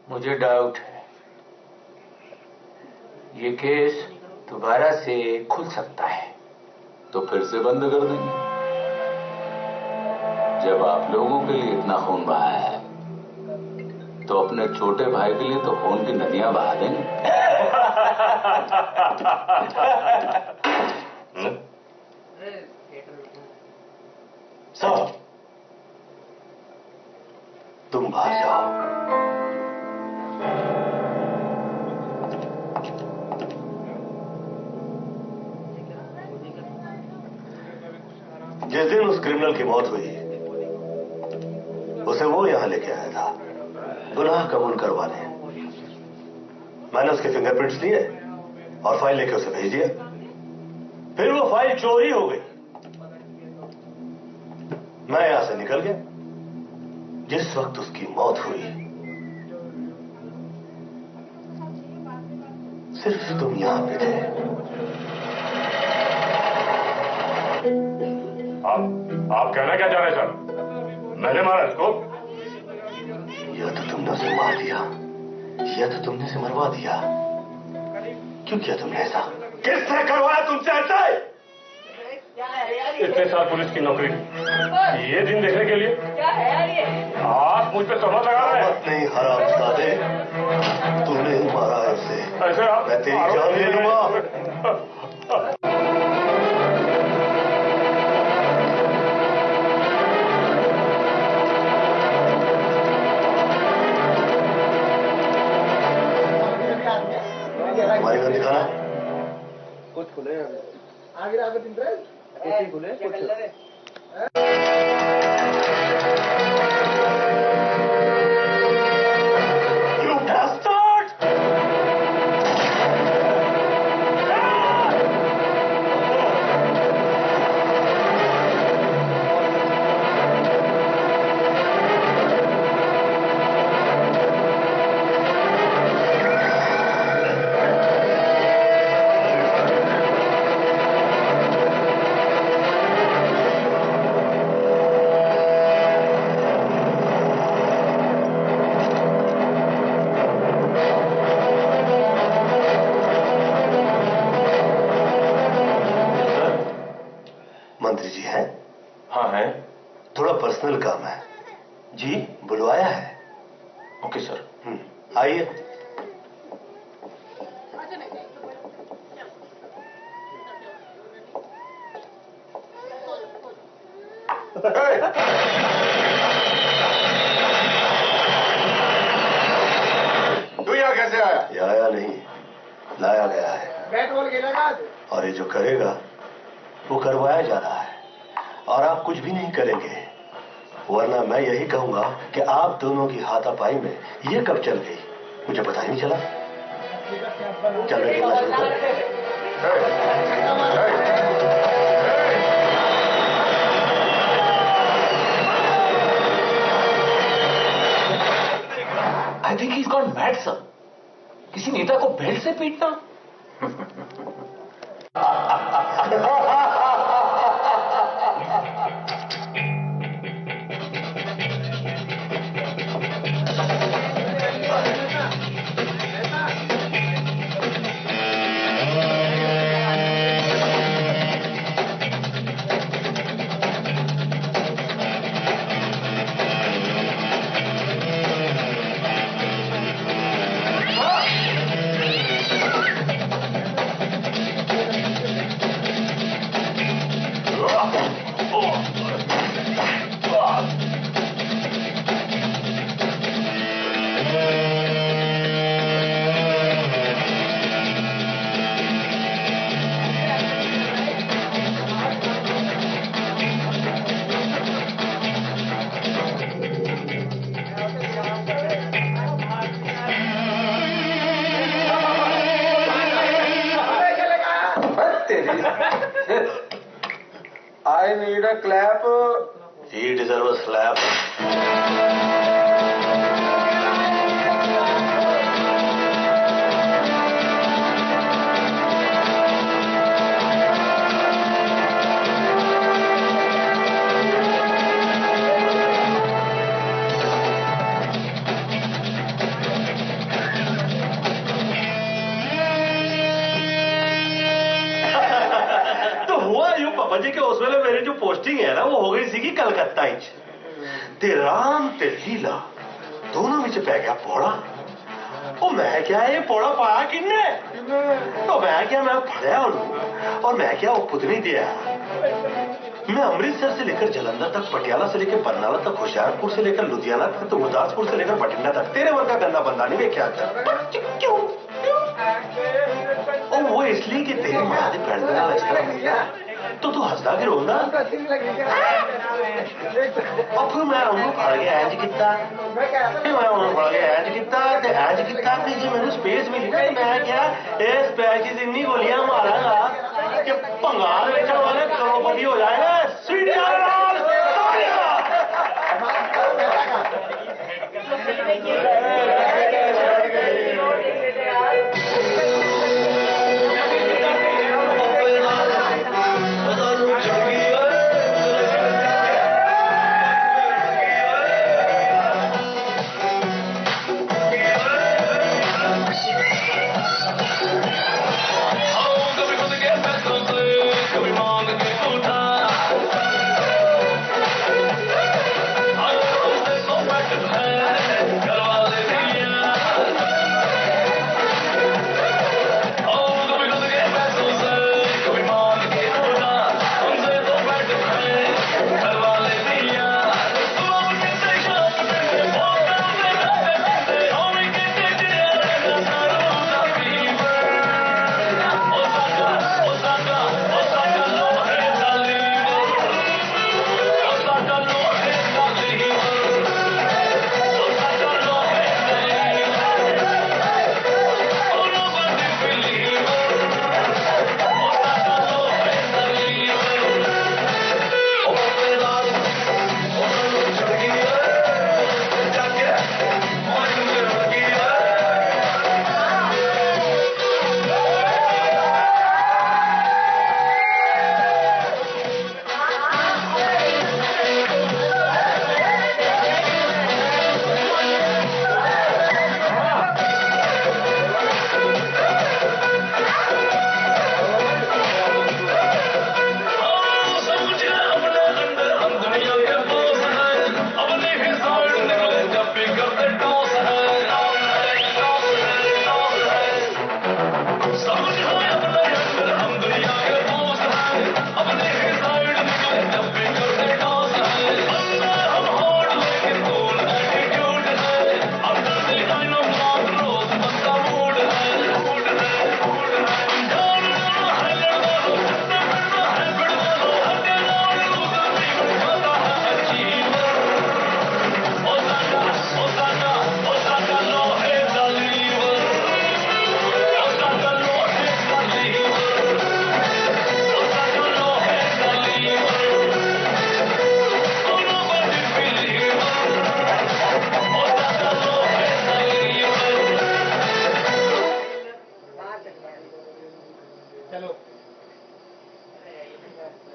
मुझे डाउट है, ये केस दोबारा से खुल सकता है। तो फिर से बंद कर देंगे। जब आप लोगों के लिए इतना खून बहा है तो अपने छोटे भाई के लिए तो खून की नदियां बहा देंगे। साहब, तुम बाहर जाओ। जिस दिन उस क्रिमिनल की मौत हुई उसे वो यहां लेके आया था गुनाह कबूल करवाने। मैंने उसके फिंगरप्रिंट्स लिए और फाइल लेके उसे भेज दिया। फिर वो फाइल चोरी हो गई। मैं यहां से निकल गया। जिस वक्त उसकी मौत हुई सिर्फ तुम यहां पे थे। आप कहना क्या चाह रहे हैं सर? मैंने मारा इसको? या तो तुमने उसे मार दिया या तो तुमने उसे मरवा दिया। क्यों किया तुमने ऐसा? किसने करवाया तुमसे ऐसा? इतने साल पुलिस की नौकरी, ये दिन देखने के लिए क्या है यार ये? आप मुझ पे तोहमत लगा रहे हैं। नहीं हरामजादे, तूने ही मारा है उसे। ऐसे आप मैं तेरी जान ले लूंगा। हमारी गन दिखाना। कुछ खुले आगे आगे दिन कुछ ही खुले कुछ मंत्री जी हैं? हाँ है। थोड़ा पर्सनल काम है। जी बुलवाया है। Okay sir. आइए। तू यहाँ कैसे आया? ये आया नहीं, लाया गया है। बैट बॉल खेलेगा और ये जो करेगा वो करवाया जा रहा है, और आप कुछ भी नहीं करेंगे, वरना मैं यही कहूंगा कि आप दोनों की हाथापाई में ये कब चल गई मुझे पता ही नहीं चला। चल रहे खेलना शुरू कर। I think he is gone mad sir. किसी नेता को बेल्ट से पीटना। I need a clap. He deserves a slap. पापा जी के उस वेले मेरी जो पोस्टिंग है ना वो हो गई सी कलकत्ता ते राम ते लीला दोनों में पै गया पौड़ा। ਉਹ ਮੈਂ ਕਿਹਾ ਇਹ ਪੌੜਾ ਪਾਇਆ ਕਿੰਨੇ? तो मैं क्या मैं फड़या और मैं क्या वो पुतनी दिया। मैं अमृतसर से लेकर जलंधर तक, पटियाला से लेकर बरनाला तक, होशियारपुर से लेकर लुधियाना तक, तो गुरदासपुर से लेकर बठिंडा तक तेरे वर्ग का गंदा बंदा नहीं देखा। क्यों? और वो इसलिए कि तेरी मां ने पैर में इस तरह तो तू हंसदा कि रोंदा। और फिर मैं उन्होंने फड़ गया इंज किता, फिर मैं उन्होंने फड़ गया इंज किता ते इंज किता कि जी मैंने स्पेस मिली ना मैं क्या इस स्पेस की इतनी गोलियां मारांगा कि भंगार बेचने वाले करोड़पति हो जाएगा। Girl,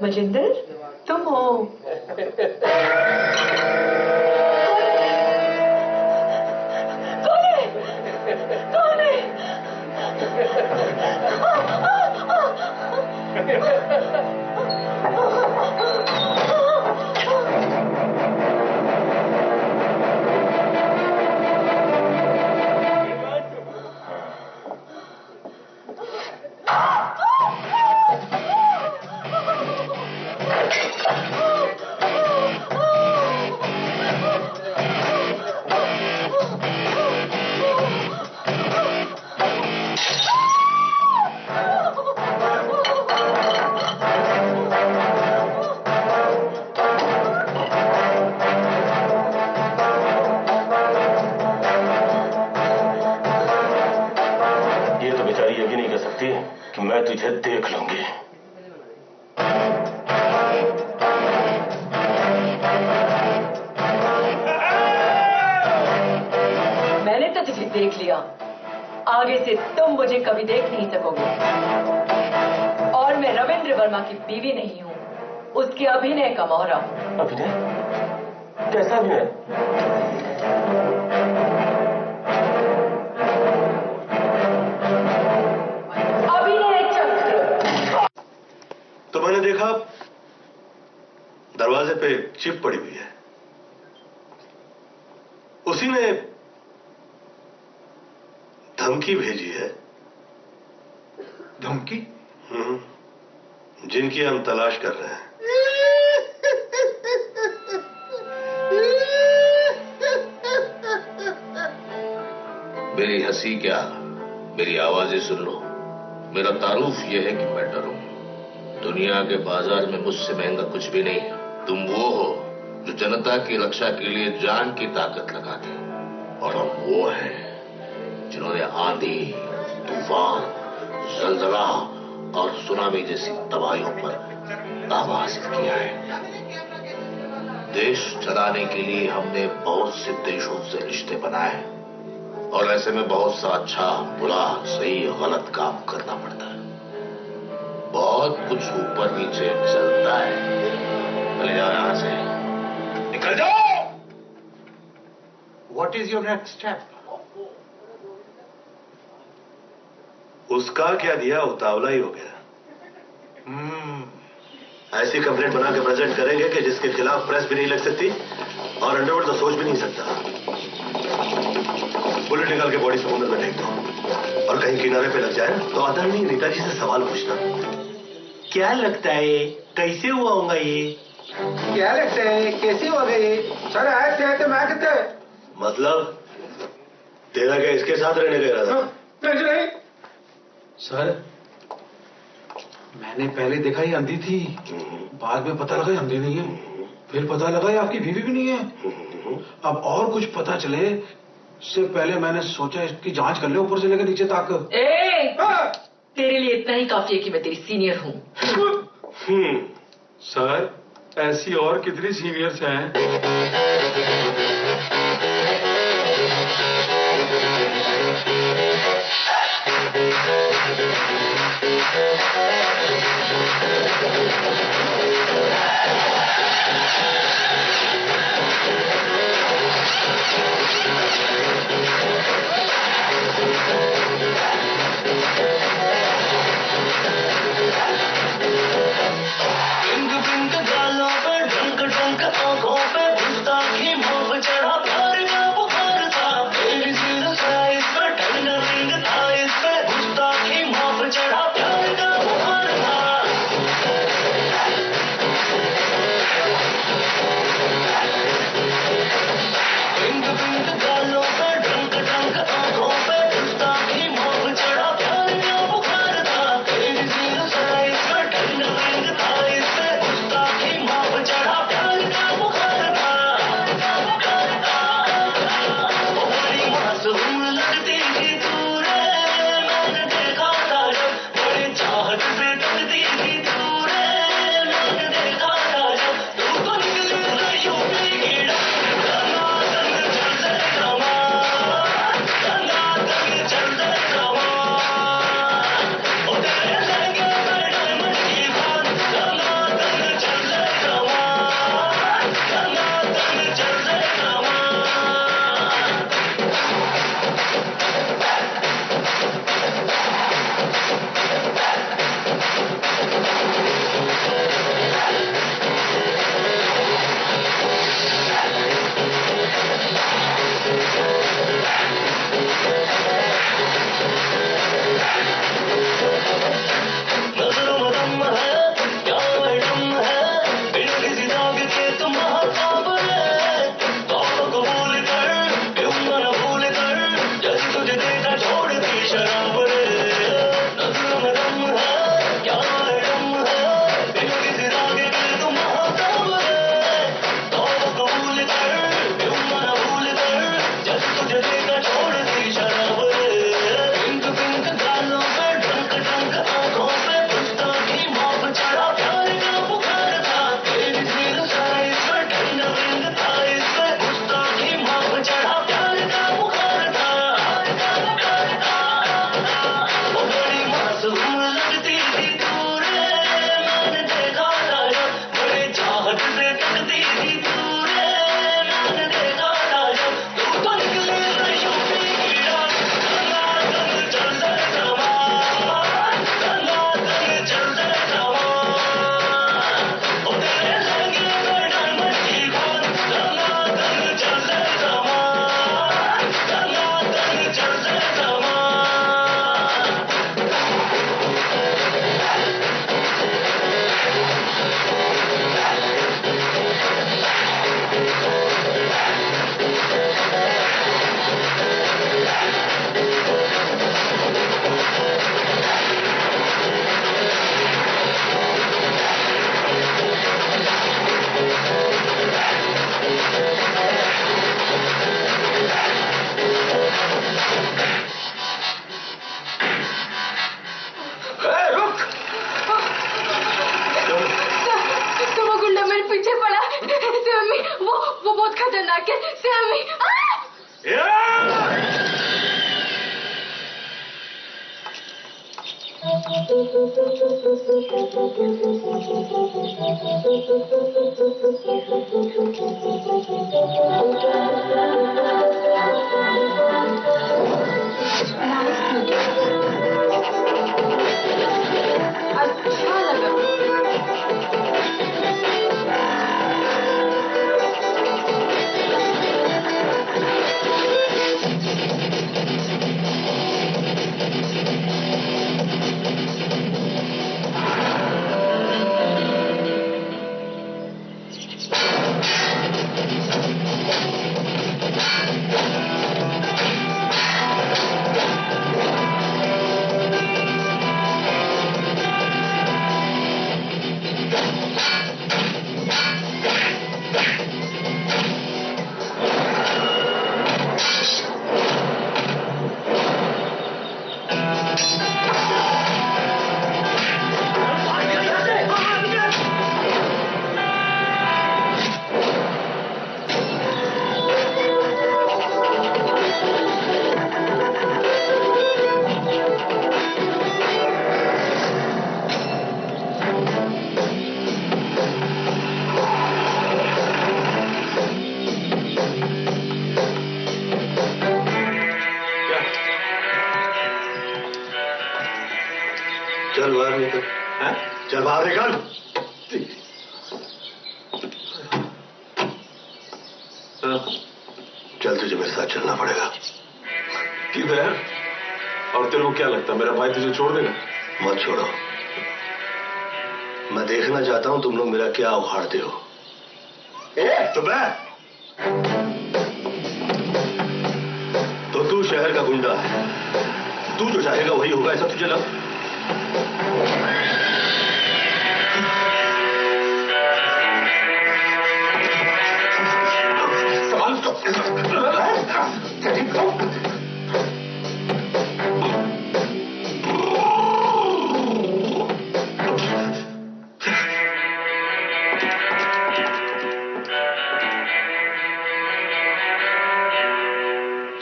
मजिंदर, तुम हो? कौन है? कि मैं तुझे देख लूंगी। मैंने तो तुझे देख लिया, आगे से तुम मुझे कभी देख नहीं सकोगे। और मैं रविंद्र वर्मा की बीवी नहीं हूँ, उसके अभिनय का मोहरा। अभिनय? कैसा अभिनय? तो मैंने देखा दरवाजे पे चिप पड़ी हुई है, उसी ने धमकी भेजी है। धमकी? जिनकी हम तलाश कर रहे हैं। मेरी हंसी क्या, मेरी आवाजें सुन लो। मेरा तारुफ यह है कि मैं डरूं। दुनिया के बाजार में मुझसे महंगा कुछ भी नहीं है। तुम वो हो जो जनता की रक्षा के लिए जान की ताकत लगाते हो, और हम वो हैं जिन्होंने आंधी, तूफान, जलजला और सुनामी जैसी तबाहियों पर काबू हासिल किया है। देश चलाने के लिए हमने बहुत से देशों से रिश्ते बनाए, और ऐसे में बहुत सा अच्छा, बुरा, सही, गलत काम करना पड़ता है। बहुत कुछ ऊपर नीचे चलता है। चले जाओ यहां से, निकल जाओ। What is your next step? उसका क्या दिया, उतावला ही हो गया। ऐसी कंप्लेंट बना के प्रेजेंट करेंगे कि जिसके खिलाफ प्रेस भी नहीं लग सकती और अंडरवर्ल्ड तो सोच भी नहीं सकता। बुलेट निकाल के बॉडी समुद्र में फेंक दो, और कहीं किनारे पे लग जाए तो आदरणीय नेताजी से सवाल पूछना, क्या लगता है कैसे हुआ होगा ये? क्या लगता है कैसे हो गए? सर आए थे तो मैं कहते मतलब तेरा क्या इसके साथ रहने का इरादा? नहीं सर, मैंने पहले देखा ये अंधी थी, बाद में पता लगा ये अंधी नहीं है, फिर पता लगा ये आपकी बीवी भी नहीं है। अब और कुछ पता चले इससे पहले मैंने सोचा इसकी जांच कर ले ऊपर से लेकर नीचे तक। तेरे लिए इतना ही काफी है कि मैं तेरी सीनियर हूँ। सर, ऐसी और कितनी सीनियर्स हैं? पीछे पड़ा सैमी, वो बहुत खतरनाक है सैमी। अच्छा लगा। चल बाहर निकल। चल बाहर निकल। चल तुझे मेरे साथ चलना पड़ेगा। किधर? और तेरे को क्या लगता है मेरा भाई तुझे छोड़ देगा? मत छोड़ो। मैं देखना चाहता हूं तुम लोग मेरा क्या उखाड़ते हो। तो मैं तो तू शहर का गुंडा है, तू जो चाहेगा वही होगा ऐसा तुझे लग?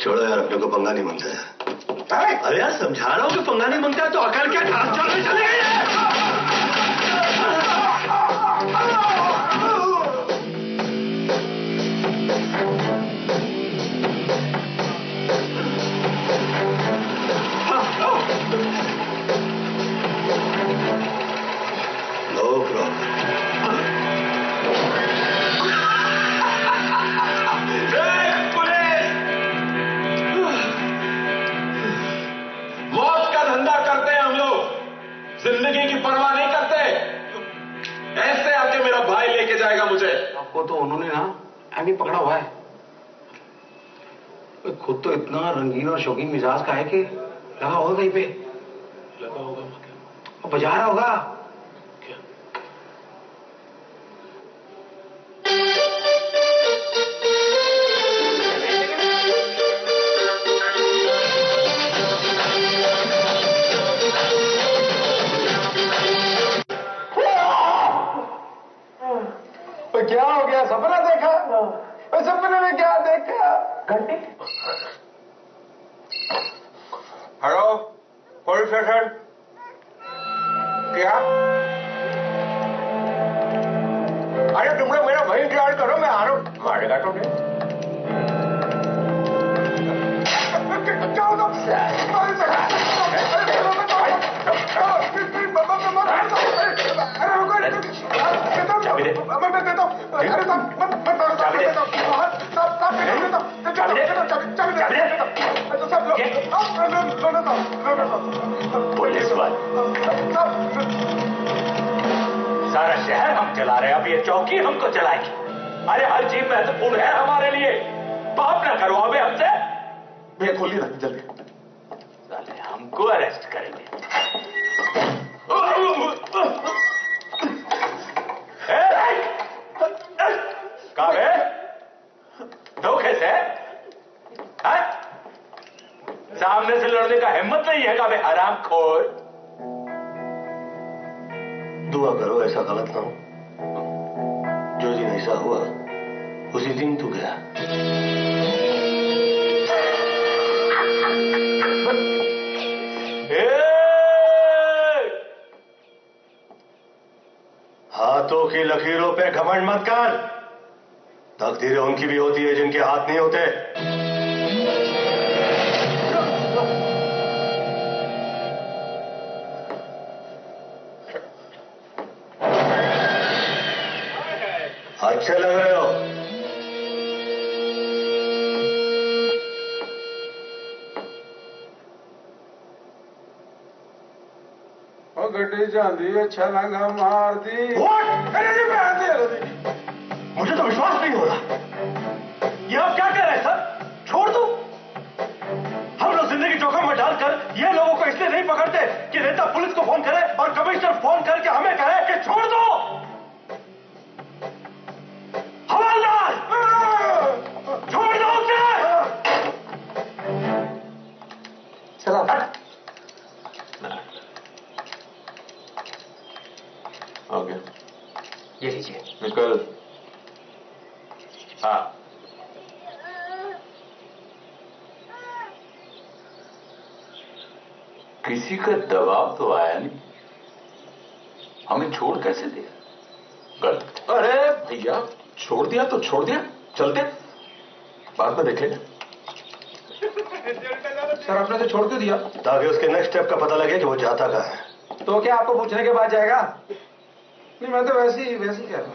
छोड़ो यार, अपने को पंगा नहीं मांगता है। अरे यार समझा रहा हूं कि पंगा नहीं मांगता है तो अकल क्या घास चढ़ने चले गए। No problem. जिंदगी की परवाह नहीं करते। ऐसे आके मेरा भाई लेके जाएगा मुझे। आपको तो उन्होंने ना एमी पकड़ा हुआ है। खुद तो इतना रंगीन और शौकीन मिजाज का है कि लगा होगा कहीं पे। लगा होगा बजा रहा होगा। क्या हो गया? सपना देखा? सपने में क्या देखा? घंटी। Hello police station. क्या? अरे तुम लोग मेरा भाई इंतजार करो, मैं आ रहा हूं। मारेगा तो नहीं। पुलिस वाले सारा शहर हम चला रहे हैं, अब ये चौकी हमको चलाएगी। अरे हर चीज महत्वपूर्ण है हमारे लिए। पाप ना करवाओ हमसे। भैया खोलिए ना जल्दी। साले हमको अरेस्ट करेंगे। काबे धोखे से सामने से लड़ने का हिम्मत नहीं है काबे हरामखोर। दुआ करो ऐसा गलत ना हो। जो जो दिन ऐसा हुआ उसी दिन तू गया। हाथों की लकीरों पे घमंड मत कर। तकदीरें उनकी भी होती है जिनके हाथ नहीं होते। अच्छे लग रहे हो। गड्डी जाती है छलांगा मार दी। मुझे तो विश्वास नहीं हो रहा। ये आप क्या कह रहे हैं सर? छोड़ दो। हम लोग जिंदगी जोखिम में डालकर ये लोगों को इसलिए नहीं पकड़ते कि नेता पुलिस को फोन करे और कमिश्नर फोन करके हमें कहे कि छोड़ दो। हवलदार, छोड़ दो उसे। सलाम। आ गया। ये लीजिए। निकल। हाँ। किसी का दबाव तो आया नहीं, हमें छोड़ कैसे दिया? गलत। अरे भैया, छोड़ दिया तो छोड़ दिया, चलते बाद में देख लेंगे। सर आपने तो छोड़ क्यों दिया? ताकि उसके नेक्स्ट स्टेप का पता लगे कि वो जाता कहाँ है। तो क्या आपको पूछने के बाद जाएगा? नहीं, मैं तो वैसे ही कह रहा हूँ।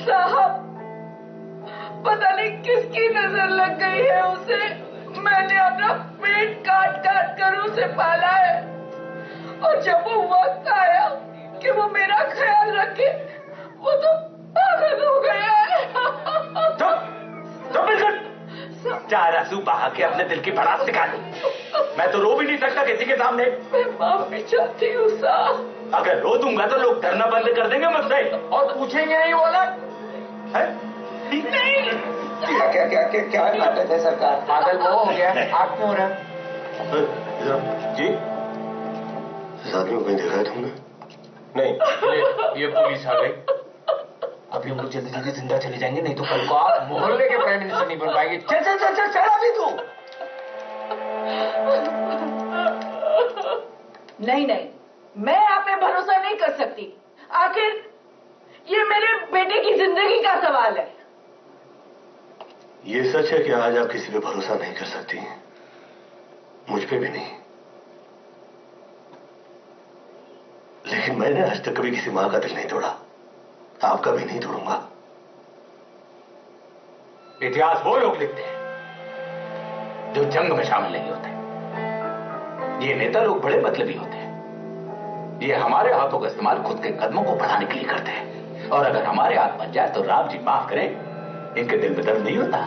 साहब, पता नहीं किसकी नजर लग गई है उसे। मैंने अपना पेट काट काट कर उसे पाला है, और जब वो वक्त आया कि वो मेरा ख्याल रखे, वो तो पागल हो गया है। चार आंसू बहा के अपने दिल की भड़ास निकाली। मैं तो रो भी नहीं सकता किसी के सामने। मैं माफी चाहती हूँ साहब। अगर रो दूंगा तो लोग डरना बंद कर देंगे मुझसे और पूछेंगे नहीं वो लोग। नहीं। क्या नाटक है सरकार? पागल वो हो गया, आप क्यों हो रहे हैं? जी, इस आदमी को कहीं देखा है तुमने? नहीं, ये पुलिस आ गई। अभी हम लोग जल्दी जल्दी जिंदा चले जाएंगे, नहीं तो कल को आप मोहल्ले के प्राइम मिनिस्टर नहीं बन पाएंगे। चल चल चल चल चल अभी तू। नहीं नहीं, मैं आप पे भरोसा नहीं कर सकती। आखिर ये मेरे बेटे की जिंदगी का सवाल है। ये सच है कि आज आप किसी पे भरोसा नहीं कर सकती, मुझ पे भी नहीं। लेकिन मैंने आज तक कभी किसी मां का दिल नहीं तोड़ा, आपका भी नहीं तोड़ूंगा। इतिहास वो लोग लिखते हैं जो जंग में शामिल नहीं होते। ये नेता लोग बड़े मतलबी होते हैं। ये हमारे हाथों का इस्तेमाल खुद के कदमों को बढ़ाने के लिए करते हैं, और अगर हमारे हाथ बच जाए तो राम जी माफ करें, इनके दिल में दर्द नहीं होता।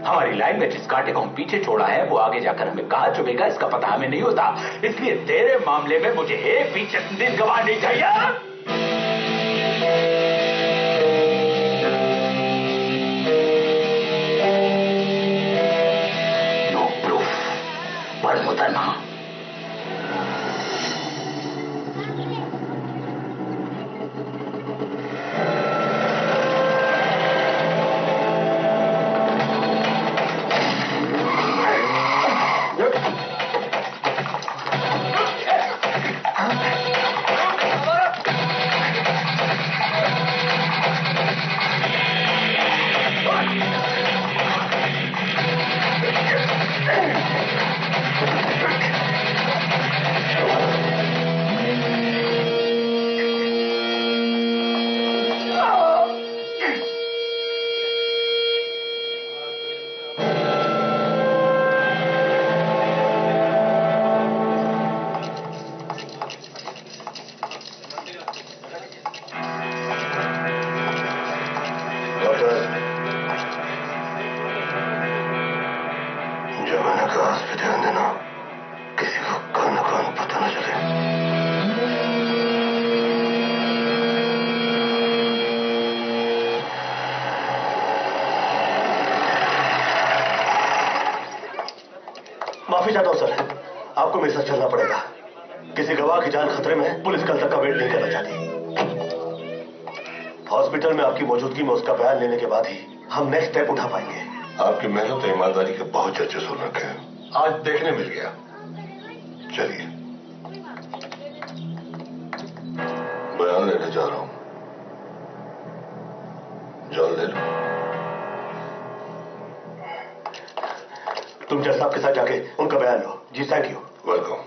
हमारी लाइन में जिस कांटे को हम पीछे छोड़ा है वो आगे जाकर हमें कहां चुभेगा इसका पता हमें नहीं होता। इसलिए तेरे मामले में मुझे एक भी चंद गवाह नहीं चाहिए। नो प्रूफ पर मुकदमा। माफी चाहता हूं सर, आपको मेरे साथ चलना पड़ेगा। किसी गवाह की जान खतरे में है, पुलिस कल तक का वेट नहीं करना चाहती। हॉस्पिटल में आपकी मौजूदगी में उसका बयान लेने के बाद ही हम नेक्स्ट स्टेप उठा पाएंगे। आपकी मेहनत और ईमानदारी के बहुत चर्चे सुन रखे हैं, आज देखने मिल गया। चलिए, बयान लेने जा रहा हूं। जान ले लो। तुम जज साहब के साथ जाके उनका बयान लो। जी थैंक यू। वेलकम।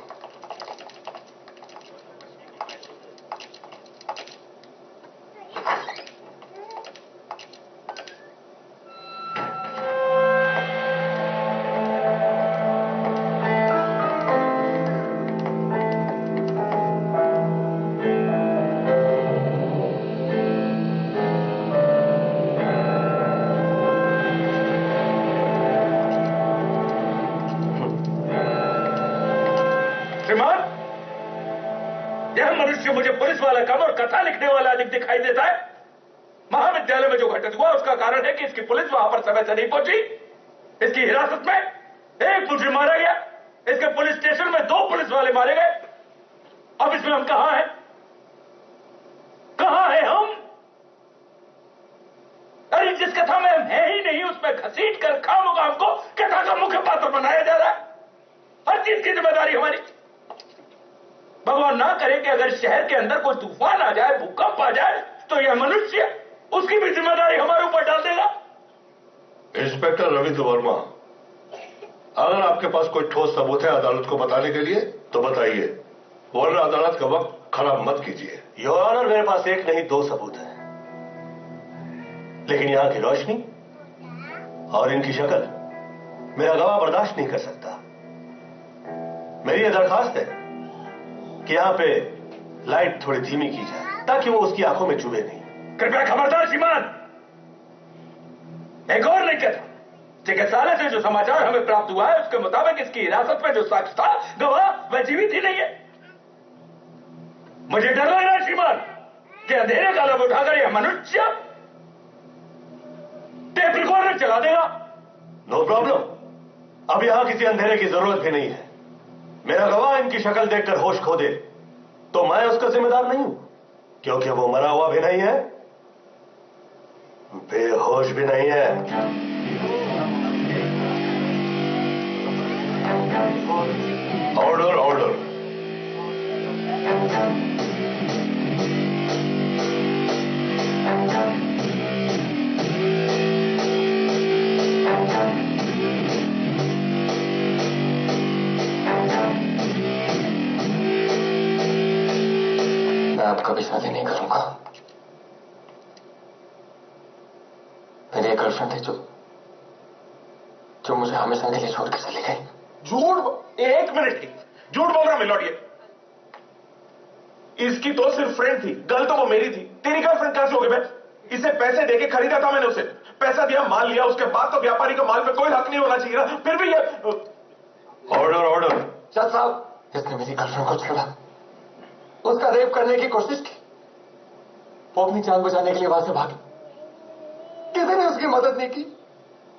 मुझे पुलिस वाला कम और कथा लिखने वाला अधिक दिखाई देता है। महाविद्यालय में जो घटित हुआ उसका कारण है कि इसकी पुलिस वहां पर समय से नहीं पहुंची। इसकी हिरासत में एक मुजरिम मारा गया, इसके पुलिस स्टेशन में 2 पुलिस वाले मारे गए। अब इसमें हम कहां हैं? कहां हैं हम? अरे जिस कथा में हम है ही नहीं उसमें घसीट कर खामोगा हमको कथा का मुख्य पात्र बनाया जा रहा है। हर चीज की जिम्मेदारी हमारी। भगवान ना करे कि अगर शहर के अंदर कोई तूफान आ जाए, भूकंप आ जाए, तो यह मनुष्य उसकी भी जिम्मेदारी हमारे ऊपर डाल देगा। इंस्पेक्टर रविंद्र वर्मा, अगर आपके पास कोई ठोस सबूत है अदालत को बताने के लिए तो बताइए, वरना अदालत का वक्त खराब मत कीजिए। योर ऑनर, मेरे पास एक नहीं 2 सबूत है, लेकिन यहां की रोशनी और इनकी शक्ल मेरा गवाह बर्दाश्त नहीं कर सकता। मेरी यह दरखास्त है कि यहां पे लाइट थोड़ी धीमी की जाए ताकि वो उसकी आंखों में चुभे नहीं। कृपया खबरदार श्रीमान। एक और नहीं कहता, चिकित्सालय से जो समाचार हमें प्राप्त हुआ है उसके मुताबिक इसकी हिरासत में जो साक्ष्य था गवाह वह जीवित ही नहीं है। मुझे डर लग रहा है श्रीमान कि अंधेरे का लब उठाकर यह मनुष्य टेप रिकॉर्डर चला देगा। नो प्रॉब्लम, अब यहां किसी अंधेरे की जरूरत भी नहीं है। मेरा गवाह इनकी शक्ल देखकर होश खो दे तो मैं उसका जिम्मेदार नहीं हूं, क्योंकि वो मरा हुआ भी नहीं है, बेहोश भी नहीं है। Order order. मैं अब कभी शादी नहीं करूंगा। मेरी एक गर्लफ्रेंड थी जो मुझे हमेशा के लिए छोड़ के चली गई। झूठ? 1 मिनट की झूठ बोल रहा मिलोडिया। इसकी तो सिर्फ फ्रेंड थी, गर्ल तो वो मेरी थी। तेरी गर्लफ्रेंड कैसे हो गई? मैं इसे पैसे देके खरीदा था, मैंने उसे पैसा दिया, माल लिया, उसके बाद तो व्यापारी का माल पे कोई हक नहीं होना चाहिए ना। फिर भी ये ऑर्डर ऑर्डर। जज साहब, इसने मेरी गर्लफ्रेंड को छेड़ा, उसका रेप करने की कोशिश की, वो अपनी जान बचाने के लिए वहां से भागी, किसी ने उसकी मदद नहीं की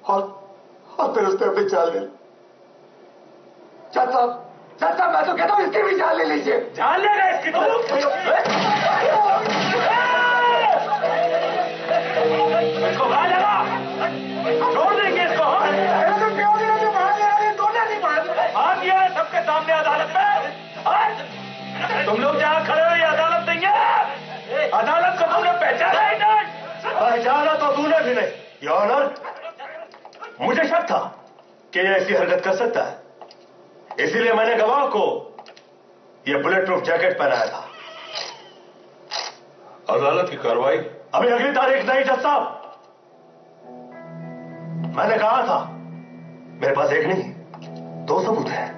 और फिर उसने अपनी जान ले ली। जज साहब मैं तो कहता हूं इसकी भी जान ले लीजिए। जान लेगा इसकी तो? इसको बाहर लगा, छोड़ देंगे इसको। हाँ दिया है सबके सामने अदालत में। तुम लोग जहां खड़े हो ये अदालत नहीं है। अदालत को तुमने पहचाना ही नहीं। पहचाना तो तूने भी नहीं। योर ऑनर, मुझे शक था कि यह ऐसी हरकत कर सकता है, इसीलिए मैंने गवाह को यह बुलेट प्रूफ जैकेट पहनाया था। अदालत की कार्रवाई अभी अगली तारीख नहीं जज साहब। मैंने कहा था मेरे पास एक नहीं 2 सबूत है।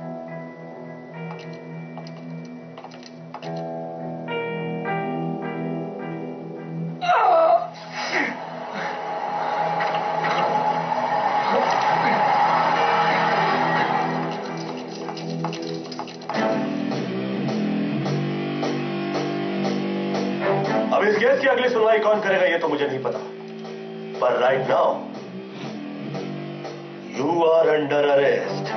अब इस केस की अगली सुनवाई कौन करेगा ये तो मुझे नहीं पता, पर right now you are under arrest.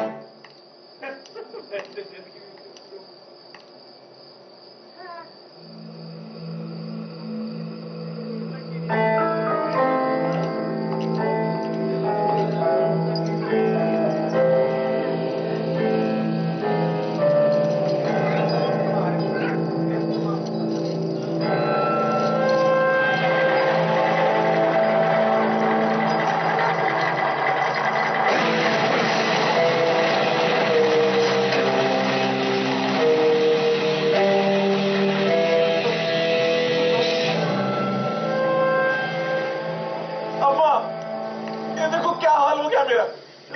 हाल हो गया मेरा।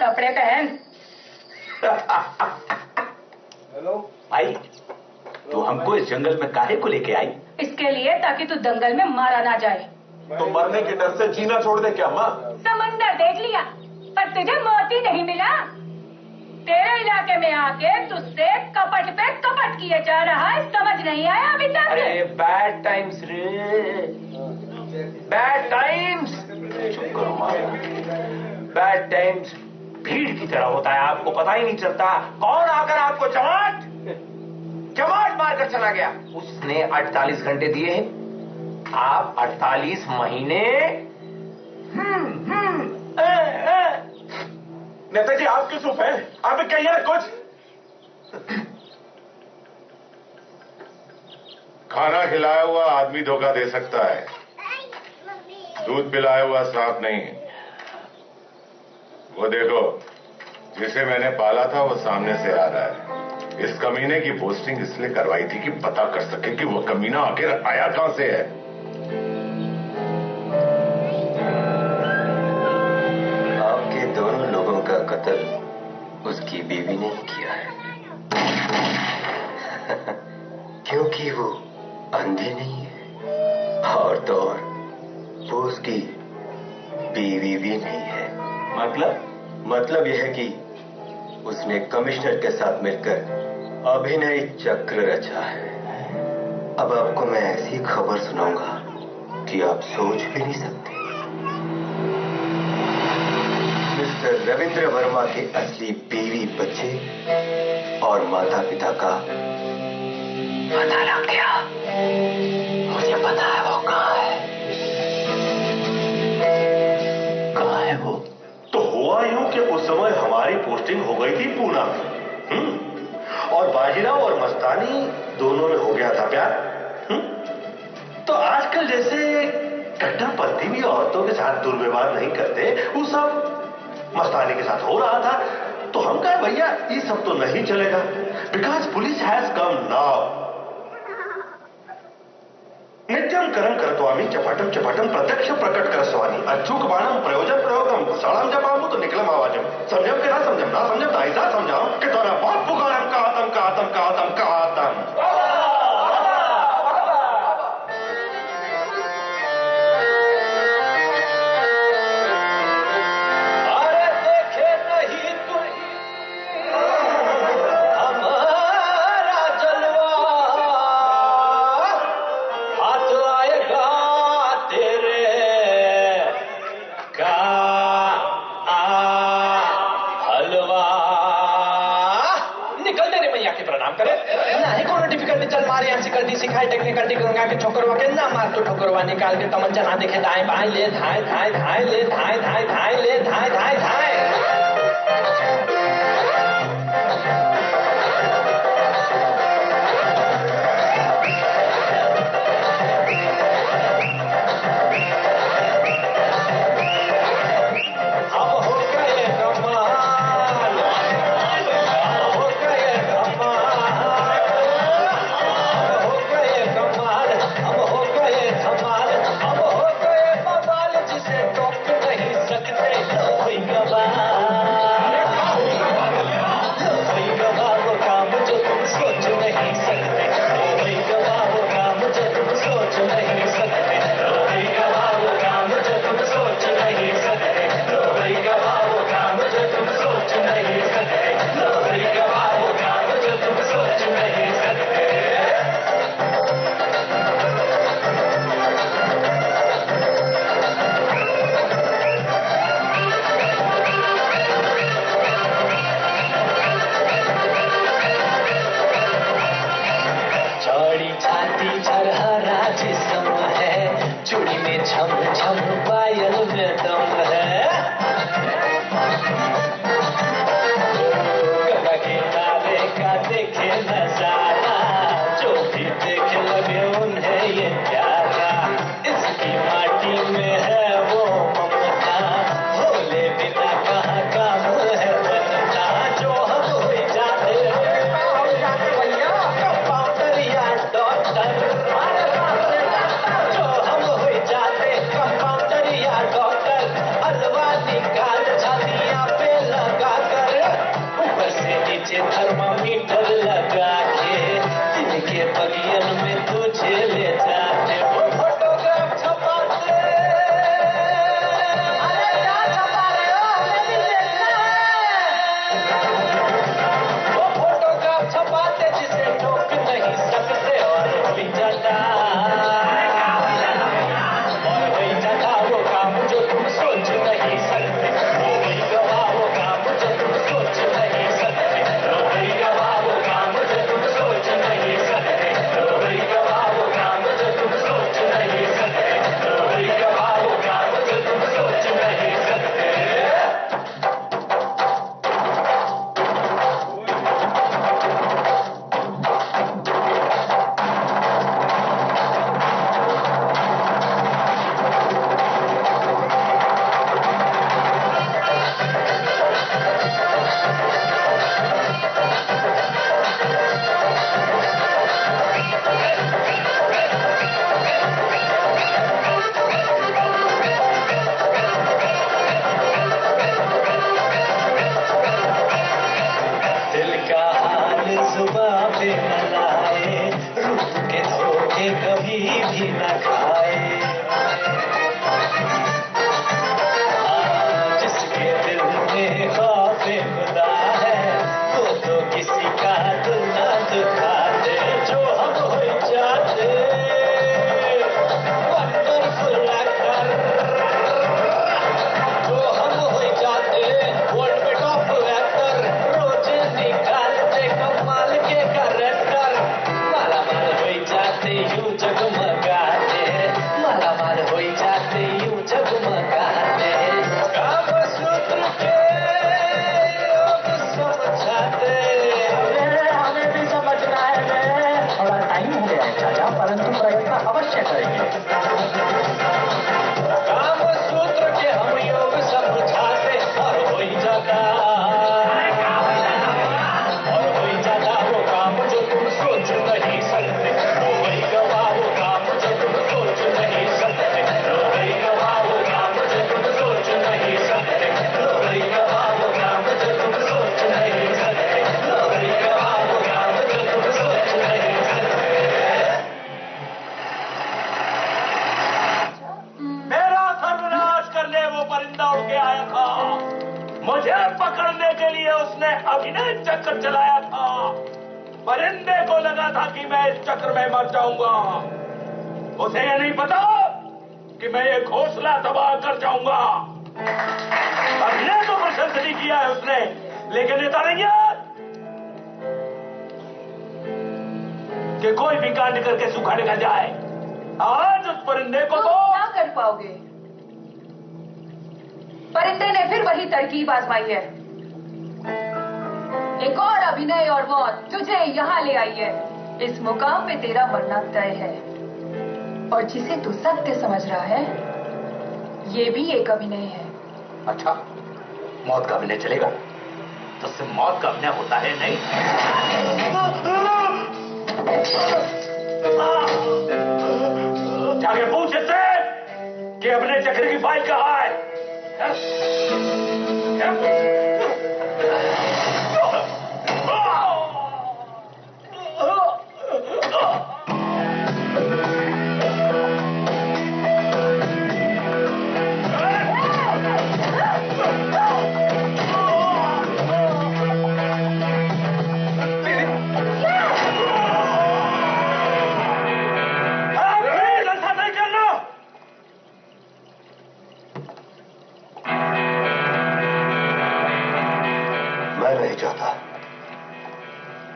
कपड़े पहन। हेलो भाई, तू हमको इस जंगल में काहे को लेके आई? इसके लिए ताकि तू दंगल में मारा ना जाए। तो मरने के डर से जीना छोड़ दे क्या माँ? समंदर देख लिया पर तुझे मौत ही नहीं मिला। तेरे इलाके में आके तुझसे कपट पे कपट किए जा रहा है, समझ नहीं आया अभी तक? अरे बैड टाइम्स रे, बैड टाइम्स। चुप करो माँ। बैड टाइम्स भीड़ की तरह होता है, आपको पता ही नहीं चलता कौन आकर आपको जमाट मारकर चला गया। उसने 48 घंटे दिए हैं, आप 48 महीने। नेताजी आप क्यों चुप हैं? आप कहिए ना कुछ। खाना खिलाया हुआ आदमी धोखा दे सकता है, दूध पिलाया हुआ सांप नहीं। वो देखो, जिसे मैंने पाला था वो सामने से आ रहा है। इस कमीने की पोस्टिंग इसलिए करवाई थी कि पता कर सके कि वो कमीना आखिर आया कहां से है। आपके दोनों लोगों का कत्ल उसकी बीवी ने ही किया है। क्योंकि वो अंधी नहीं है, और तो और वो उसकी बीवी भी नहीं है। मतलब यह है कि उसने कमिश्नर के साथ मिलकर अभिनय चक्र रचा है। अब आपको मैं ऐसी खबर सुनाऊंगा कि आप सोच भी नहीं सकते। मिस्टर रविंद्र वर्मा के असली बीवी, बच्चे और माता पिता का पता लग गया। मुझे पता है वो कहाँ है। कहाँ है वो? तो हुआ यूं कि उस समय हमारी पोस्टिंग हो गई थी पूना में, और बाजीराव और मस्तानी दोनों में हो गया था प्यार। तो आजकल जैसे कट्टरपंथी भी औरतों के साथ दुर्व्यवहार नहीं करते, वो सब मस्तानी के साथ हो रहा था। तो हम कहे भैया ये सब तो नहीं चलेगा, because police has come now. नित्यम करम करत्वामि चपाटम चपाटम प्रत्यक्ष प्रकट करस्वामी अच्युक बाणम प्रयोजन प्रयोगम घुसाड़म जपामु तो निकलम आवाजम। समझम के ना समझम, ना समझम तो ऐसा समझाओ कि तोरा बाप पुकारम कातम कातम कातम कातम। अरे देखे नहीं तुम हमारा जलवा, हाथ आएगा तेरे का हलवा। निकल दे रे मैया के प्रणाम करे। नहीं कोनो डिफिकल्टी चल मारे यहाँ सिकल्टी सिखाए टेक्निकलिटी करूंगा कि ठोकरवा के ना मार तो ठोकरवा निकाल के तमंचा ना देखे दाएं बाएं ले धाए धाए धाए ले धाए धाए धाए ले धाए धाए धाए। जिसे टोक नहीं सकते कोई गवाह मुझे पकड़ने के लिए उसने अभिनय चक्र चलाया था। परिंदे को लगा था कि मैं इस चक्र में मर जाऊंगा। उसे यह नहीं पता कि मैं ये घोंसला तबाह कर जाऊंगा। अभिनय तो प्रशंसनीय किया है उसने, लेकिन इतना नहीं है कि कोई भी कांड करके सूखा निकल जाए। आज उस परिंदे को तो क्या कर पाओगे? परिंदे ने फिर वही तरकीब आजमाई है। एक और अभिनय और मौत तुझे यहाँ ले आई है। इस मुकाम पे तेरा मरना तय है, और जिसे तू सत्य समझ रहा है ये भी एक अभिनय है। अच्छा, मौत का अभिनय चलेगा तो सिर्फ मौत का अभिनय होता है नहीं। जाके पूछ इससे कि अपने चक्र की फाइल कहाँ है?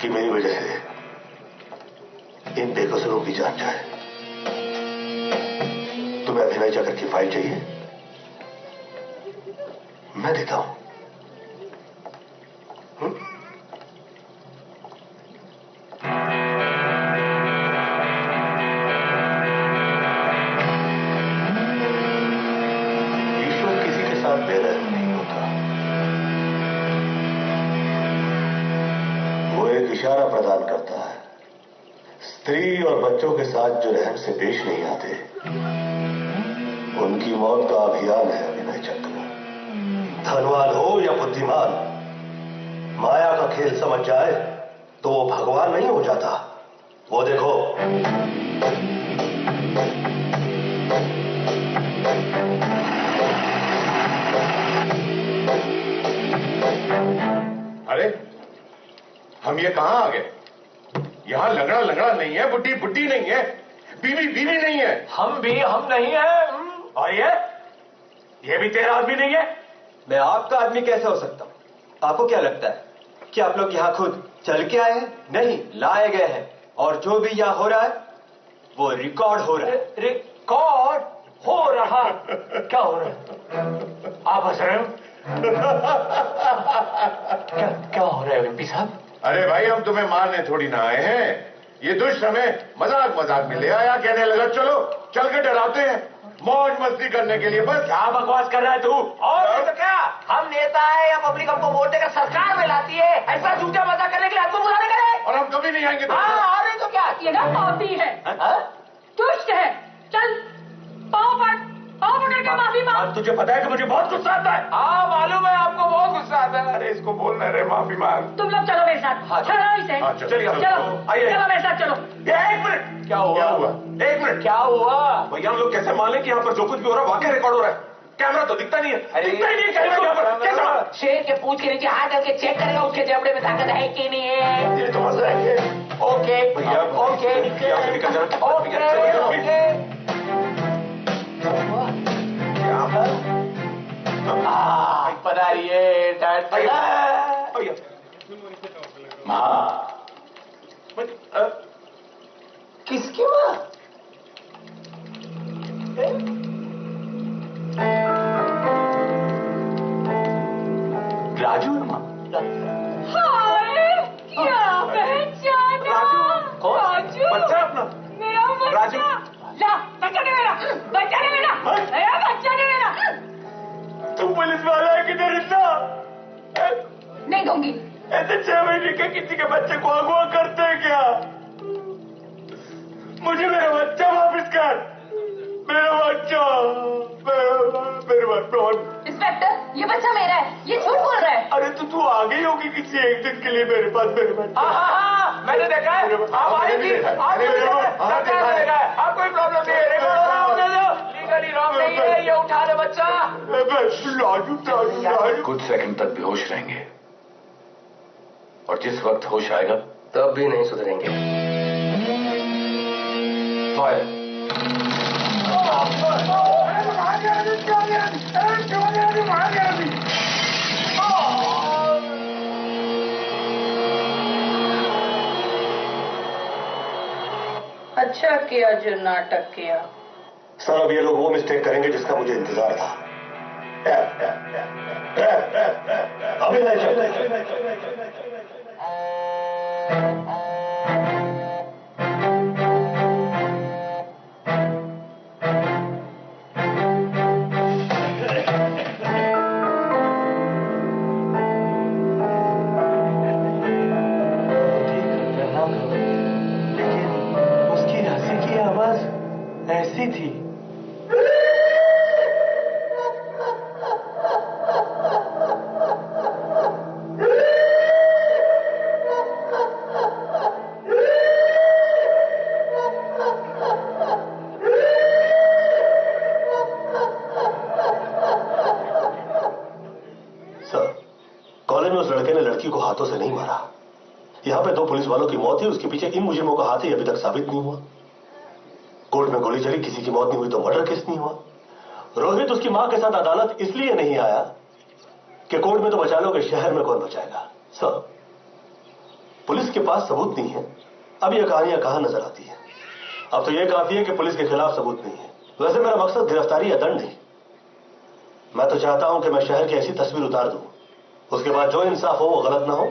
कि मेरी वजह से इन बेकसूरों की जान जाए। तुम्हें अभिनय चक्र की फाइल चाहिए? मैं देता हूं। ईश्वर किसी के साथ बेरहम नहीं होता। वो एक इशारा प्रदान करता है। स्त्री और बच्चों के साथ जो रहम से पेश नहीं आते, उनकी मौत का अभियान है अभिनय चक्र। धनवान हो या बुद्धिमान, माया का खेल समझ जाए तो वो भगवान नहीं हो जाता। वो देखो, अरे हम ये कहां आ गए? यहां लगड़ा लगड़ा नहीं है, बुड्ढी बुड्ढी नहीं है, बीवी बीवी नहीं है। हम नहीं है। और ये भी तेरा आदमी नहीं है? मैं आपका आदमी कैसे हो सकता हूं? आपको क्या लगता है कि आप लोग यहाँ खुद चल के आए हैं? नहीं, लाए गए हैं। और जो भी यहाँ हो रहा है वो रिकॉर्ड हो रहा है। रिकॉर्ड हो रहा? क्या हो रहा है? आप हंस रहे हो? क्या हो रहा है एमपी साहब? अरे भाई, हम तुम्हें मारने थोड़ी ना आए हैं। ये दुष्ट हमें मजाक मजाक में ले आया, कहने लगा चलो चल के डराते हैं, मौज मस्ती करने के लिए। बस क्या बकवास कर रहा है तू? और तो क्या, हम नेता है या पब्लिक हमको वोट देकर सरकार में लाती है, ऐसा झूठा मजाक करने के लिए हमको बुलाने का है? और हम कभी नहीं आएंगे। हाँ, अरे तो क्या, ये ना पापी है, दुष्ट है। चल पाँव पकड़ के माफी मांग। तुझे पता है कि मुझे बहुत गुस्सा आता है। हाँ मालूम है आपको बहुत गुस्सा आता है। अरे इसको बोलना रे माफी मांग। तुम लोग चलो मेरे साथ। चलो इसे। चलिए चलो आइए। चलो मेरे साथ चलो। एक मिनट, क्या हुआ? एक मिनट, क्या हुआ? भैया हम लोग कैसे माने कि यहाँ पर जो कुछ भी हो रहा है वाकई रिकॉर्ड हो रहा है? कैमरा तो दिखता नहीं है। दिखता ही नहीं है कैमरा यहाँ पर। कैसा? शेर के पूंछ के नीचे हाथ करके चेक करेगा उसके जबड़े में ताकत है कि नहीं है। ये तो मजा है। ओके भैया, ओके ओके। पधारिए माँ। किसकी माँ? राजू माँ। हाय, क्या पहचाना? राजू बच्चा अपना मेरा बच्चा। राजू, ला बच्चा दे मेरा, बच्चा दे मेरा, मेरा बच्चा दे मेरा। तुम पुलिस वाला है किधर इतना? नहीं दूंगी। ऐसे 6 महीने के किसी के बच्चे को अगवा करते हैं क्या? मुझे मेरा बच्चा वापस कर। मेरा बच्चा, मेरे बच्चा। इंस्पेक्टर, ये बच्चा मेरा है, ये झूठ बोल रहा है। अरे तो तू आ गई होगी किसी एक दिन के लिए मेरे पास। मेरे बच्चा। हाँ, मैंने देखा है। आप आई थी, आप कोई प्रॉब्लम नहीं है। वेरी रॉन्ग नहीं है, ये उठा दे बच्चा। कुछ सेकंड तक बेहोश रहेंगे और जिस वक्त होश आएगा तब भी नहीं सुधरेंगे। फायर। अच्छा किया जो नाटक किया। सर अब ये लोग वो मिस्टेक करेंगे जिसका मुझे इंतजार था। अभी नहीं चलते। ऐसी थी। सर, कॉलेज में उस लड़के ने लड़की को हाथों से नहीं मारा। यहां पे 2 पुलिस वालों की मौत हुई, उसके पीछे इन मुजरिमों का हाथ ही अभी तक साबित नहीं हुआ। कोर्ट में गोली चली, किसी की मौत नहीं हुई तो मर्डर केस नहीं हुआ। रोहित उसकी मां के साथ अदालत इसलिए नहीं आया कि कोर्ट में तो बचा लोगे, शहर में कौन बचाएगा। सर, पुलिस के पास सबूत नहीं है। अब ये कहानियां कहां नजर आती है। अब तो यह काफी है कि पुलिस के खिलाफ सबूत नहीं है। वैसे मेरा मकसद गिरफ्तारी या दंड नहीं। मैं तो चाहता हूं कि मैं शहर की ऐसी तस्वीर उतार दूं, उसके बाद जो इंसाफ हो वो गलत ना हो,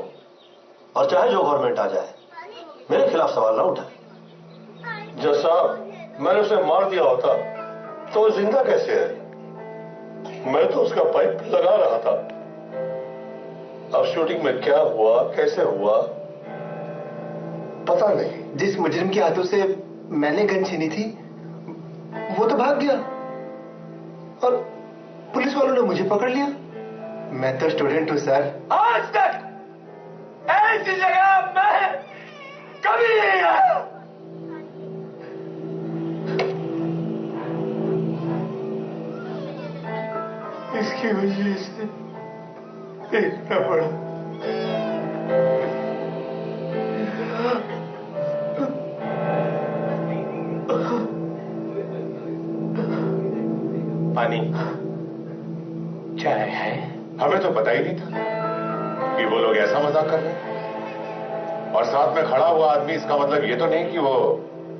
और चाहे जो गवर्नमेंट आ जाए मेरे खिलाफ सवाल ना उठाए। जज साहब, मैंने उसे मार दिया होता तो वो जिंदा कैसे है? मैं तो उसका पाइप लगा रहा था। अब शूटिंग में क्या हुआ, कैसे हुआ, पता नहीं। जिस मुजरिम के हाथों से मैंने गन छीनी थी वो तो भाग गया और पुलिस वालों ने मुझे पकड़ लिया। मैं तो स्टूडेंट हूं सर। आज तक ऐसी जगह मैं कभी नहीं आया। इसकी वजह से देखना पड़ा। पानी, चाय है? हमें तो पता ही नहीं था कि वो लोग ऐसा मजाक कर रहे हैं। और साथ में खड़ा हुआ आदमी, इसका मतलब ये तो नहीं कि वो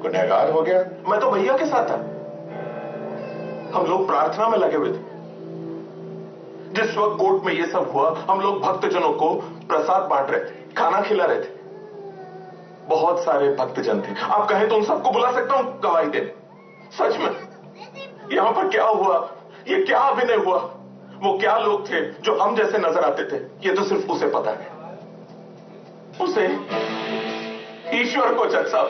गुनहगार हो गया। मैं तो भैया के साथ था। हम लोग प्रार्थना में लगे हुए थे। जिस वक्त कोर्ट में ये सब हुआ, हम लोग भक्तजनों को प्रसाद बांट रहे थे, खाना खिला रहे थे। बहुत सारे भक्तजन थे। आप कहें तो उन सबको बुला सकता हूं गवाही देने। सच में यहां पर क्या हुआ, ये क्या अभिनय हुआ, वो क्या लोग थे जो हम जैसे नजर आते थे, ये तो सिर्फ उसे पता है। उसे, ईश्वर को। जज साहब,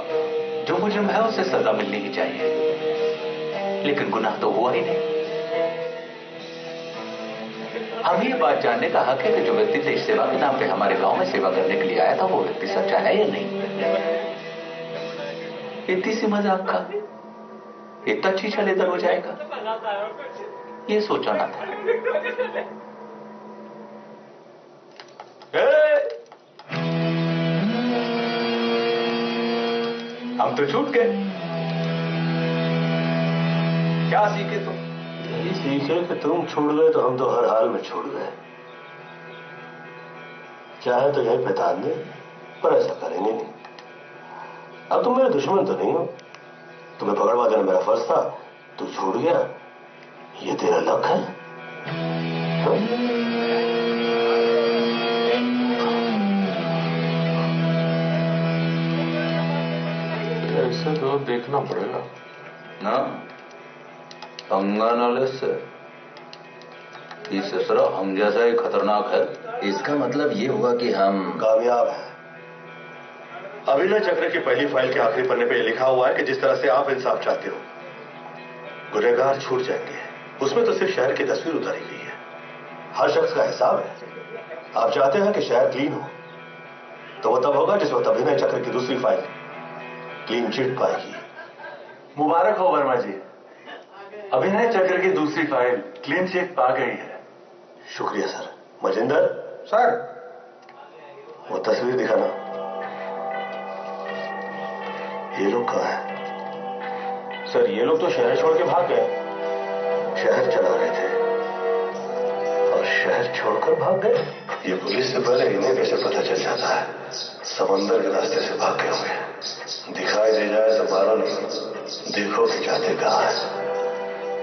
जो मुजरिम है उसे सजा मिलनी ही चाहिए, लेकिन गुनाह तो हुआ ही नहीं। हम ये बात जानने का हक है कि जो व्यक्ति देश सेवा के नाम पे हमारे गांव में सेवा करने के लिए आया था वो व्यक्ति सच्चा है या नहीं। इतनी सी मजाक का इतना चीछा लेकर हो जाएगा, ये सोचा ना था। हम तो छूट गए। क्या सीखे तुम? यही सीखे कि तुम छूट गए तो हम तो हर हाल में छूट गए। चाहे तो यही प्रतान दे, पर ऐसा करेंगे नहीं। अब तुम मेरे दुश्मन तो नहीं हो, तुम्हें पकड़वा देना मेरा फर्ज था। तू छूट गया, ये तेरा लक है। ऐसे तो देखना पड़ेगा ना। पंगा नॉलेज से ये ससुरा हम जैसा ही खतरनाक है। इसका मतलब ये हुआ कि हम कामयाब हैं। अभिनय चक्र की पहली फाइल के आखिरी पन्ने पे लिखा हुआ है कि जिस तरह से आप इंसाफ चाहते हो, गुनहगार छूट जाएंगे। उसमें तो सिर्फ शहर की तस्वीर उतारी गई है, हर शख्स का हिसाब है। आप चाहते हैं कि शहर क्लीन हो, तो वो तब होगा जिस वक्त अभिनय चक्र की दूसरी फाइल क्लीन चिट पाएगी। मुबारक हो वर्मा जी। अभिनय चक्र की दूसरी फाइल क्लीन चिट पा गई है। शुक्रिया सर। मजिंदर सर, वो तस्वीर दिखाना। ये लोग कहाँ हैं? सर ये लोग तो शहर छोड़ के भाग गए। शहर चला रहे थे और शहर छोड़कर भाग गए। ये पुलिस से पहले इन्हें कैसे पता चल जाता है? समंदर के रास्ते से भाग गए होंगे। दिखाई दे जाए तो मारो नहीं, देखो कि जाते कहाँ है।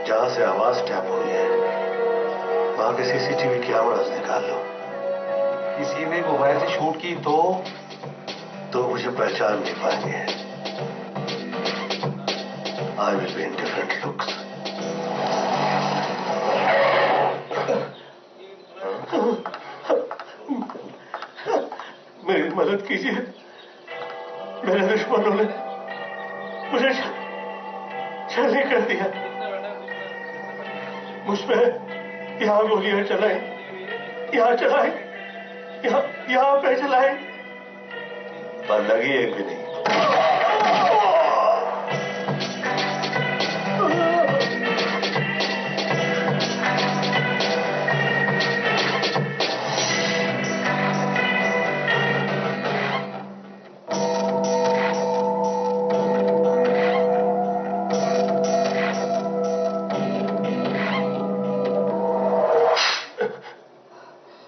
जहां से आवाज टैप हुई है वहां के सीसीटीवी कैमरास निकाल लो। किसी ने मोबाइल से शूट की तो मुझे पहचान नहीं पाएंगे। I will be in different looks. मेरी मदद कीजिए। मेरे दुश्मनों ने मुझे छली कर दिया। मुझ पे यहां गोलियां चलाई, यहां चलाई, यहां पे चलाई, पर लगी एक भी नहीं।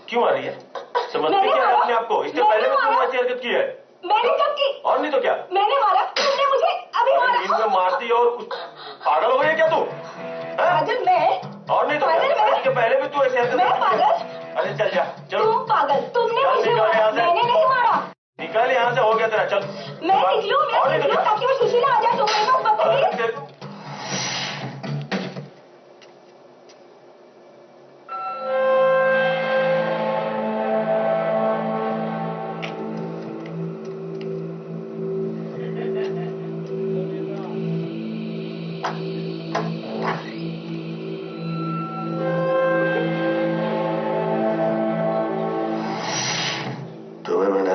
क्यों आ रही है? समझते क्या है अपने आप को? इससे पहले भी तुमने ऐसी हरकत की है। मैंने कब की? और नहीं तो क्या? मैंने मारा, तुमने मुझे अभी मारा। नींद में मारती और पागल हो गई है क्या तू? पागल मैं? और नहीं तो क्या? इसके पहले भी तू ऐसी हरकत मैं पागल? अरे चल जा, चलो। तुम पागल, तुमने मुझे मारा, मैंने नहीं मारा। निकल यहाँ से, हो गया तेरा, चल। मैं निकलूं ताकि वो सुशीला आ जाए। तुम मेरे पास बताइए।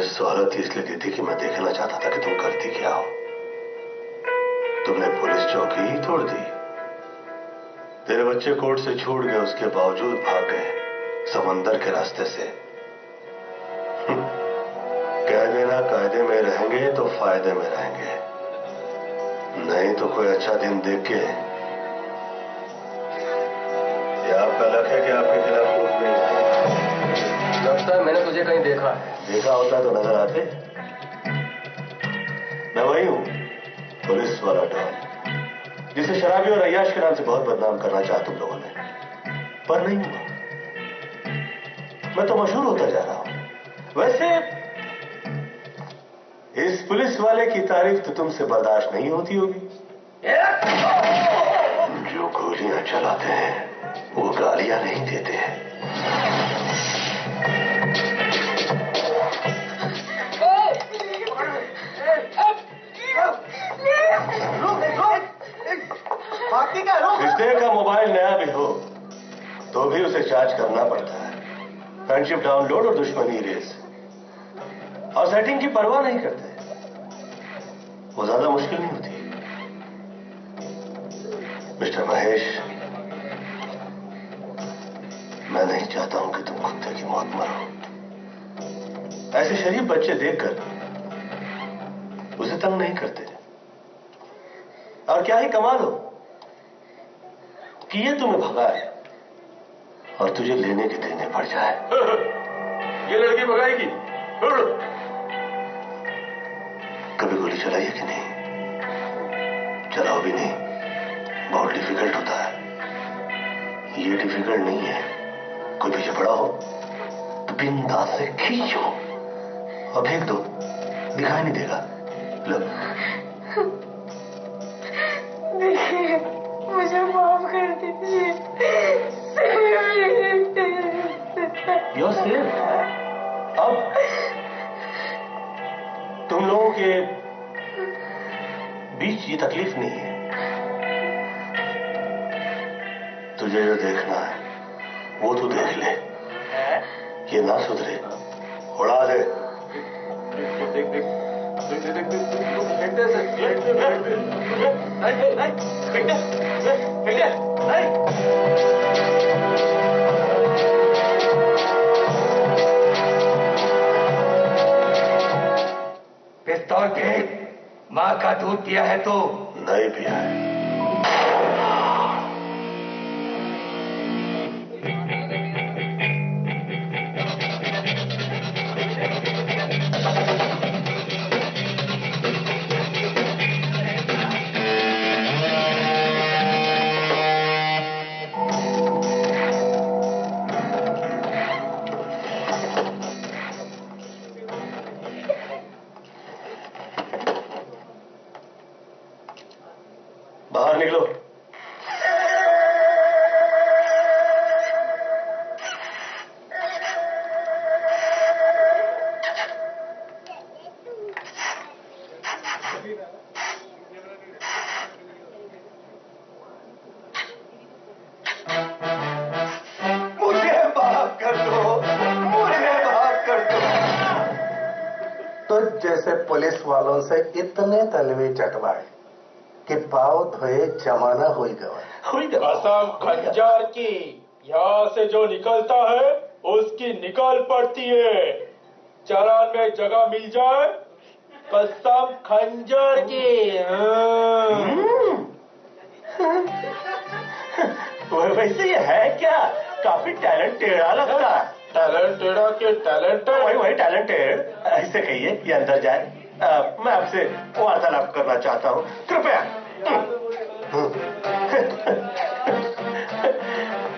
सोहलत इसलिए दी थी कि मैं देखना चाहता था कि तुम करती क्या हो। तुमने पुलिस चौकी ही तोड़ दी। तेरे बच्चे कोर्ट से छूट गए, उसके बावजूद भाग गए समंदर के रास्ते से। कह देना कायदे में रहेंगे तो फायदे में रहेंगे, नहीं तो कोई अच्छा दिन देख के। ये आपका लक है कि आपके खिलाफ कुछ नहीं है। लगता है मैंने तुझे कहीं देखा है। देखा होता तो नजर आते। मैं वही हूं, पुलिस वाला डॉन, जिसे शराबी और अय्याश के नाम से बहुत बदनाम करना चाहा तुम लोगों ने, पर नहीं हुआ। मैं तो मशहूर होता जा रहा हूं। वैसे इस पुलिस वाले की तारीफ तो तुमसे बर्दाश्त नहीं होती होगी। जो गोलियां चलाते हैं वो गालियां नहीं देते हैं। रिश्ते का मोबाइल नया भी हो तो भी उसे चार्ज करना पड़ता है। फ्रेंडशिप डाउनलोड और दुश्मनी इरेज, और सेटिंग की परवाह नहीं करते। वो ज्यादा मुश्किल नहीं होती। मिस्टर महेश, मैं नहीं चाहता हूं कि तुम कुत्ते की मौत मरो। ऐसे शरीफ बच्चे देखकर उसे तंग नहीं करते। और क्या ही कमाल हो कि ये तुम्हें भगाए और तुझे लेने के देने पड़ जाए। ये लड़की भगाएगी? कभी गोली चलाई है कि नहीं? चलाओ भी नहीं, बहुत डिफिकल्ट होता है। ये डिफिकल्ट नहीं है। कोई पीछे पड़ा हो तो बिंदास से खींचो और फेंक दो, दिखाई नहीं देगा। लो, देखिए, मुझे माफ कर दीजिए। You're safe। अब तुम लोगों के बीच ये तकलीफ नहीं है। तुझे जो देखना है वो तू देख ले। ये ना सुधरे, उड़ा दे। देख देख पिस्तौल फेंक। माँ का दूध पिया है तो? नहीं पिया है। बाहर निकलो। मुझे माफ कर दो, मुझे माफ कर दो। तो जैसे पुलिस वालों से इतने तलवे चटवाए कि पाव धोए जमाना हुई गवा। कसम खंजर की, यहाँ से जो निकलता है उसकी निकल पड़ती है। चरण में जगह मिल जाए, कसम खंजर की। वैसे ये है क्या? काफी टैलेंटेड लगता है। टैलेंटेड के टैलेंटेड? वही टैलेंटेड। ऐसे कहिए ये अंदर जाए। मैं आपसे वार्तालाप करना चाहता हूँ, कृपया।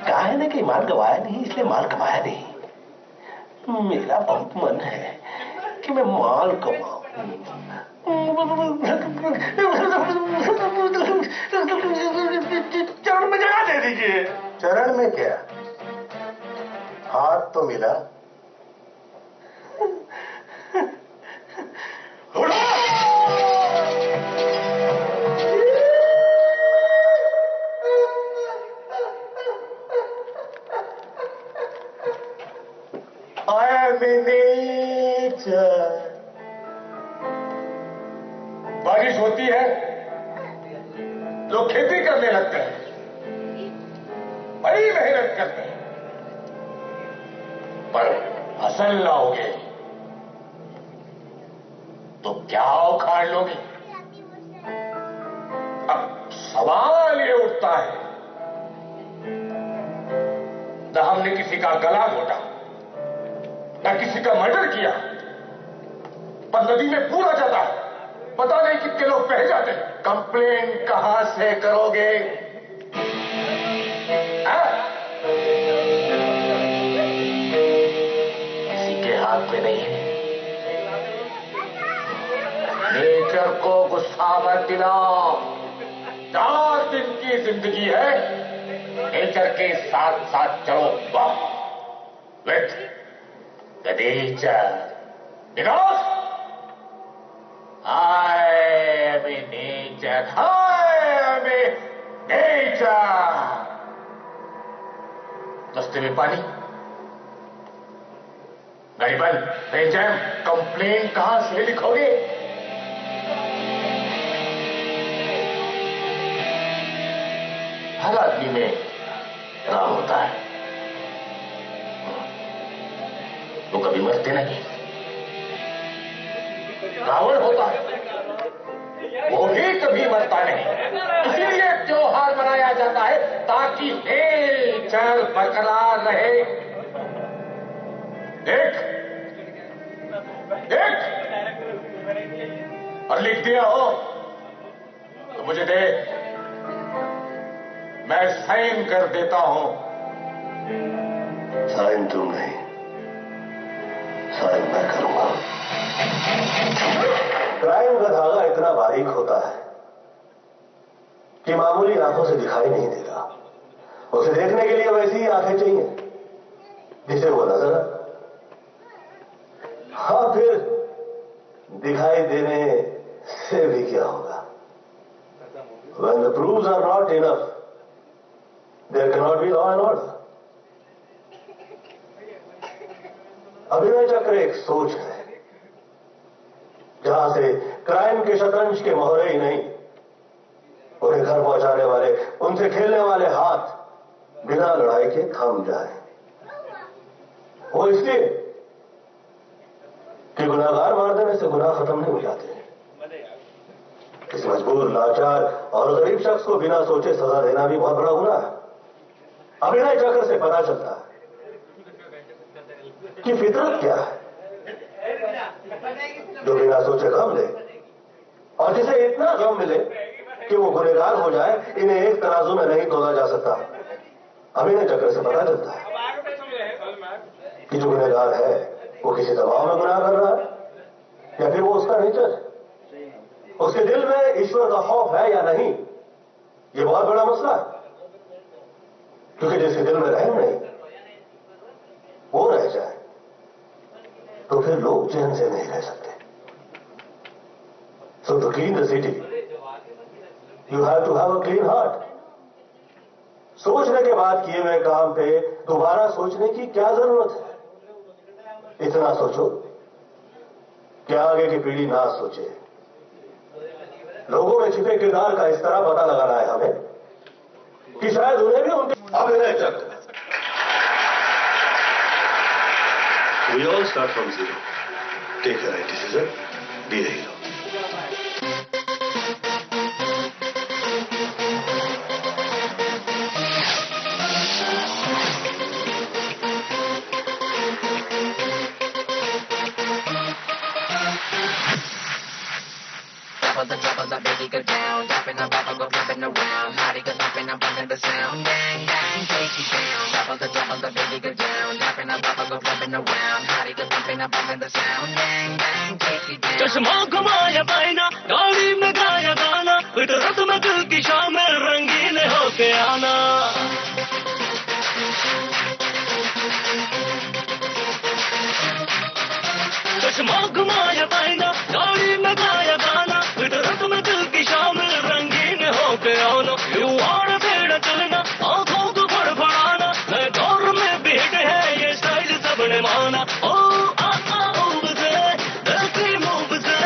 कहा है ना कि माल गवाया नहीं, इसलिए माल कमाया नहीं। मेरा बहुत मन है कि मैं माल कमाऊं। चरण में जगह दे दीजिए। चरण में क्या, हाथ तो मिला। बारिश होती है, लोग खेती करने लगते हैं, बड़ी मेहनत करते हैं, पर फसल लाओगे तो क्या उखाड़ लोगे? अब सवाल ये उठता है, न हमने किसी का गला घोटा, न किसी का मर्डर किया, पर नदी में पूरा जाता है, पता नहीं कितने लोग बह जाते हैं। कंप्लेन कहां से करोगे? किसी के हाथ में नहीं है। नेचर को गुस्सा मत दिलाओ। 4 दिन की जिंदगी है, नेचर के साथ साथ चलो। With the nature, because I am in nature. I am in nature. रास्ते में पानी, गाड़ी बंद, ट्रेन जैम, कंप्लेन कहां से लिखोगे? हर आदमी में राम होता है, वो कभी मरते नहीं। रावण होता है, वो भी कभी मरता नहीं। इसीलिए त्योहार मनाया जाता है ताकि नेचर बरकरार रहे। देख देख, और लिख दिया हो तो मुझे दे, मैं साइन कर देता हूं। साइन तुम नहीं, साइन मैं करूंगा। क्राइम का धागा इतना बारीक होता है कि मामूली आंखों से दिखाई नहीं देता। उसे देखने के लिए वैसी ही आंखें चाहिए जिसे वो नजर। हाँ, फिर दिखाई देने से भी क्या होगा? When the proofs are not enough, there cannot be law and order. अभिनय चक्र एक सोच है जहां जहां से क्राइम के शतरंज के मोहरे ही नहीं, उन्हें घर पहुंचाने वाले, उनसे खेलने वाले हाथ बिना लड़ाई के थम जाए। वो इसलिए कि गुनाहगार मार देने से गुनाह खत्म नहीं हो जाते। किसी मजबूर, लाचार और गरीब शख्स को बिना सोचे सजा देना भी बहुत बड़ा गुनाह है। अभिनय चक्र से पता चलता है कि फितरत क्या है। जो बिना सोचे गम ले और जिसे इतना गम मिले कि वो गुनहगार हो जाए, इन्हें एक तराजू में नहीं तोला जा सकता। अभिनय चक्र से पता चलता है कि जो गुनहगार है वो किसी दबाव में गुनाह कर रहा है या फिर वो उसका नेचर है। उसके दिल में ईश्वर का खौफ है या नहीं, ये बहुत बड़ा मसला है। क्योंकि जिसके दिल में रहम नहीं, वो रह जाए तो फिर लोग चैन से नहीं रह सकते। So to clean the city you have to have a clean heart. सोचने के बाद किए हुए काम पे दोबारा सोचने की क्या जरूरत है? इतना सोचो कि आगे की पीढ़ी ना सोचे। लोगों में छिपे किरदार का इस तरह पता लगाना है हमें कि शायद उन्हें भी उनके अभिनय चक्र। We all start from zero. Take a right decision. Be a hero. Double the baby go down, dropping the rubber, go flipping around. Hottie go thumping, I'm bumping the sound. Bang, bang, take you down. Double the baby go down, dropping the rubber, go flipping around. Hottie go thumping, I'm bumping the sound. Bang, bang, take you down. चश्मा घुमाया पाइना, गाड़ी में गाया गाना, फितरत में दिल की शामिल रंगीन होके आना। चश्मा घुमाया पाइना, गाड़ी में गाया गाना, फितरत में दिल की शामिल रंगीन होके आना। युवाड़ बेड़ा चलना, आंखों को फड़फड़ाना, नए दौर में भीड़ है ये स्टाइल सबने माना। ओ मूव से, देसी मूव से,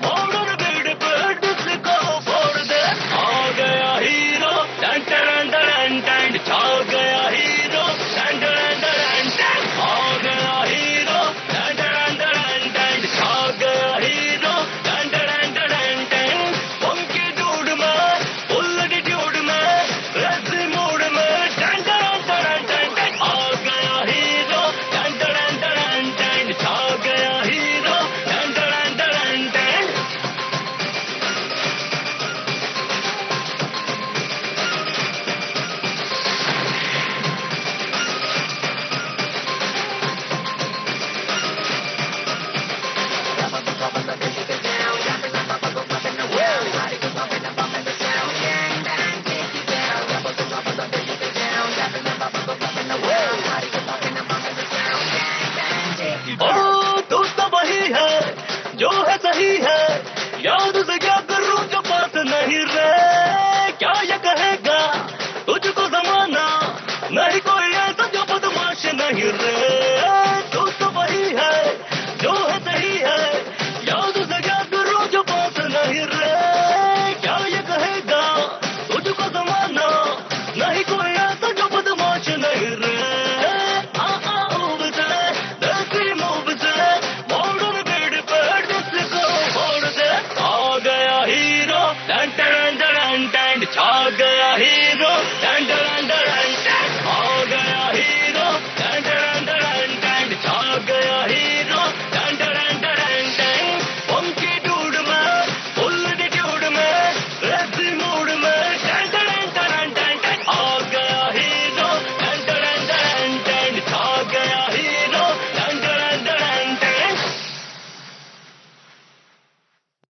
मॉडर्न बीट पे डिस्को फोड़ दे। आ गया हीरो, टन टन टन टन, छा गया हीरो, टन टन टन टन, आ गया हीरो, टन टन टन टन, छा गया हीरो, टन टन टन टन। फंकी डूड में, फुल एटीट्यूड में, रेसी मूड में, टन टन टन टन टन, आ गया हीरो, टन टन टन टन, छा गया हीरो, टन टन टन टन। Double the baby go down, dropping the rubber, go flipping around. Hottie go thumping, I'm bumping the sound. Bang, bang, take you down. Double the baby go down, dropping the rubber, go flipping around. Hottie go thumping, I'm bumping the sound. Bang, bang, take you down. ओ दोस्त वही है जो है सही है, याद से क्या करूं जो पास नहीं रहे। क्या ये कहेगा तुझको जमाना, नहीं कोई ऐसा जो बदमाश नहीं रहे। दोस्त वही है जो है सही है, याद से क्या करूं जो पास नहीं रहे। क्या ये कहेगा तुझको जमाना, नहीं कोई ऐसा जो बदमाश नहीं रहे। मूव से, देसी मूव से, मॉडर्न बीट पे डिस्को फोड़ दे। आ गया हीरो, टन टन टन टन, छा गया हीरो, टन टन टन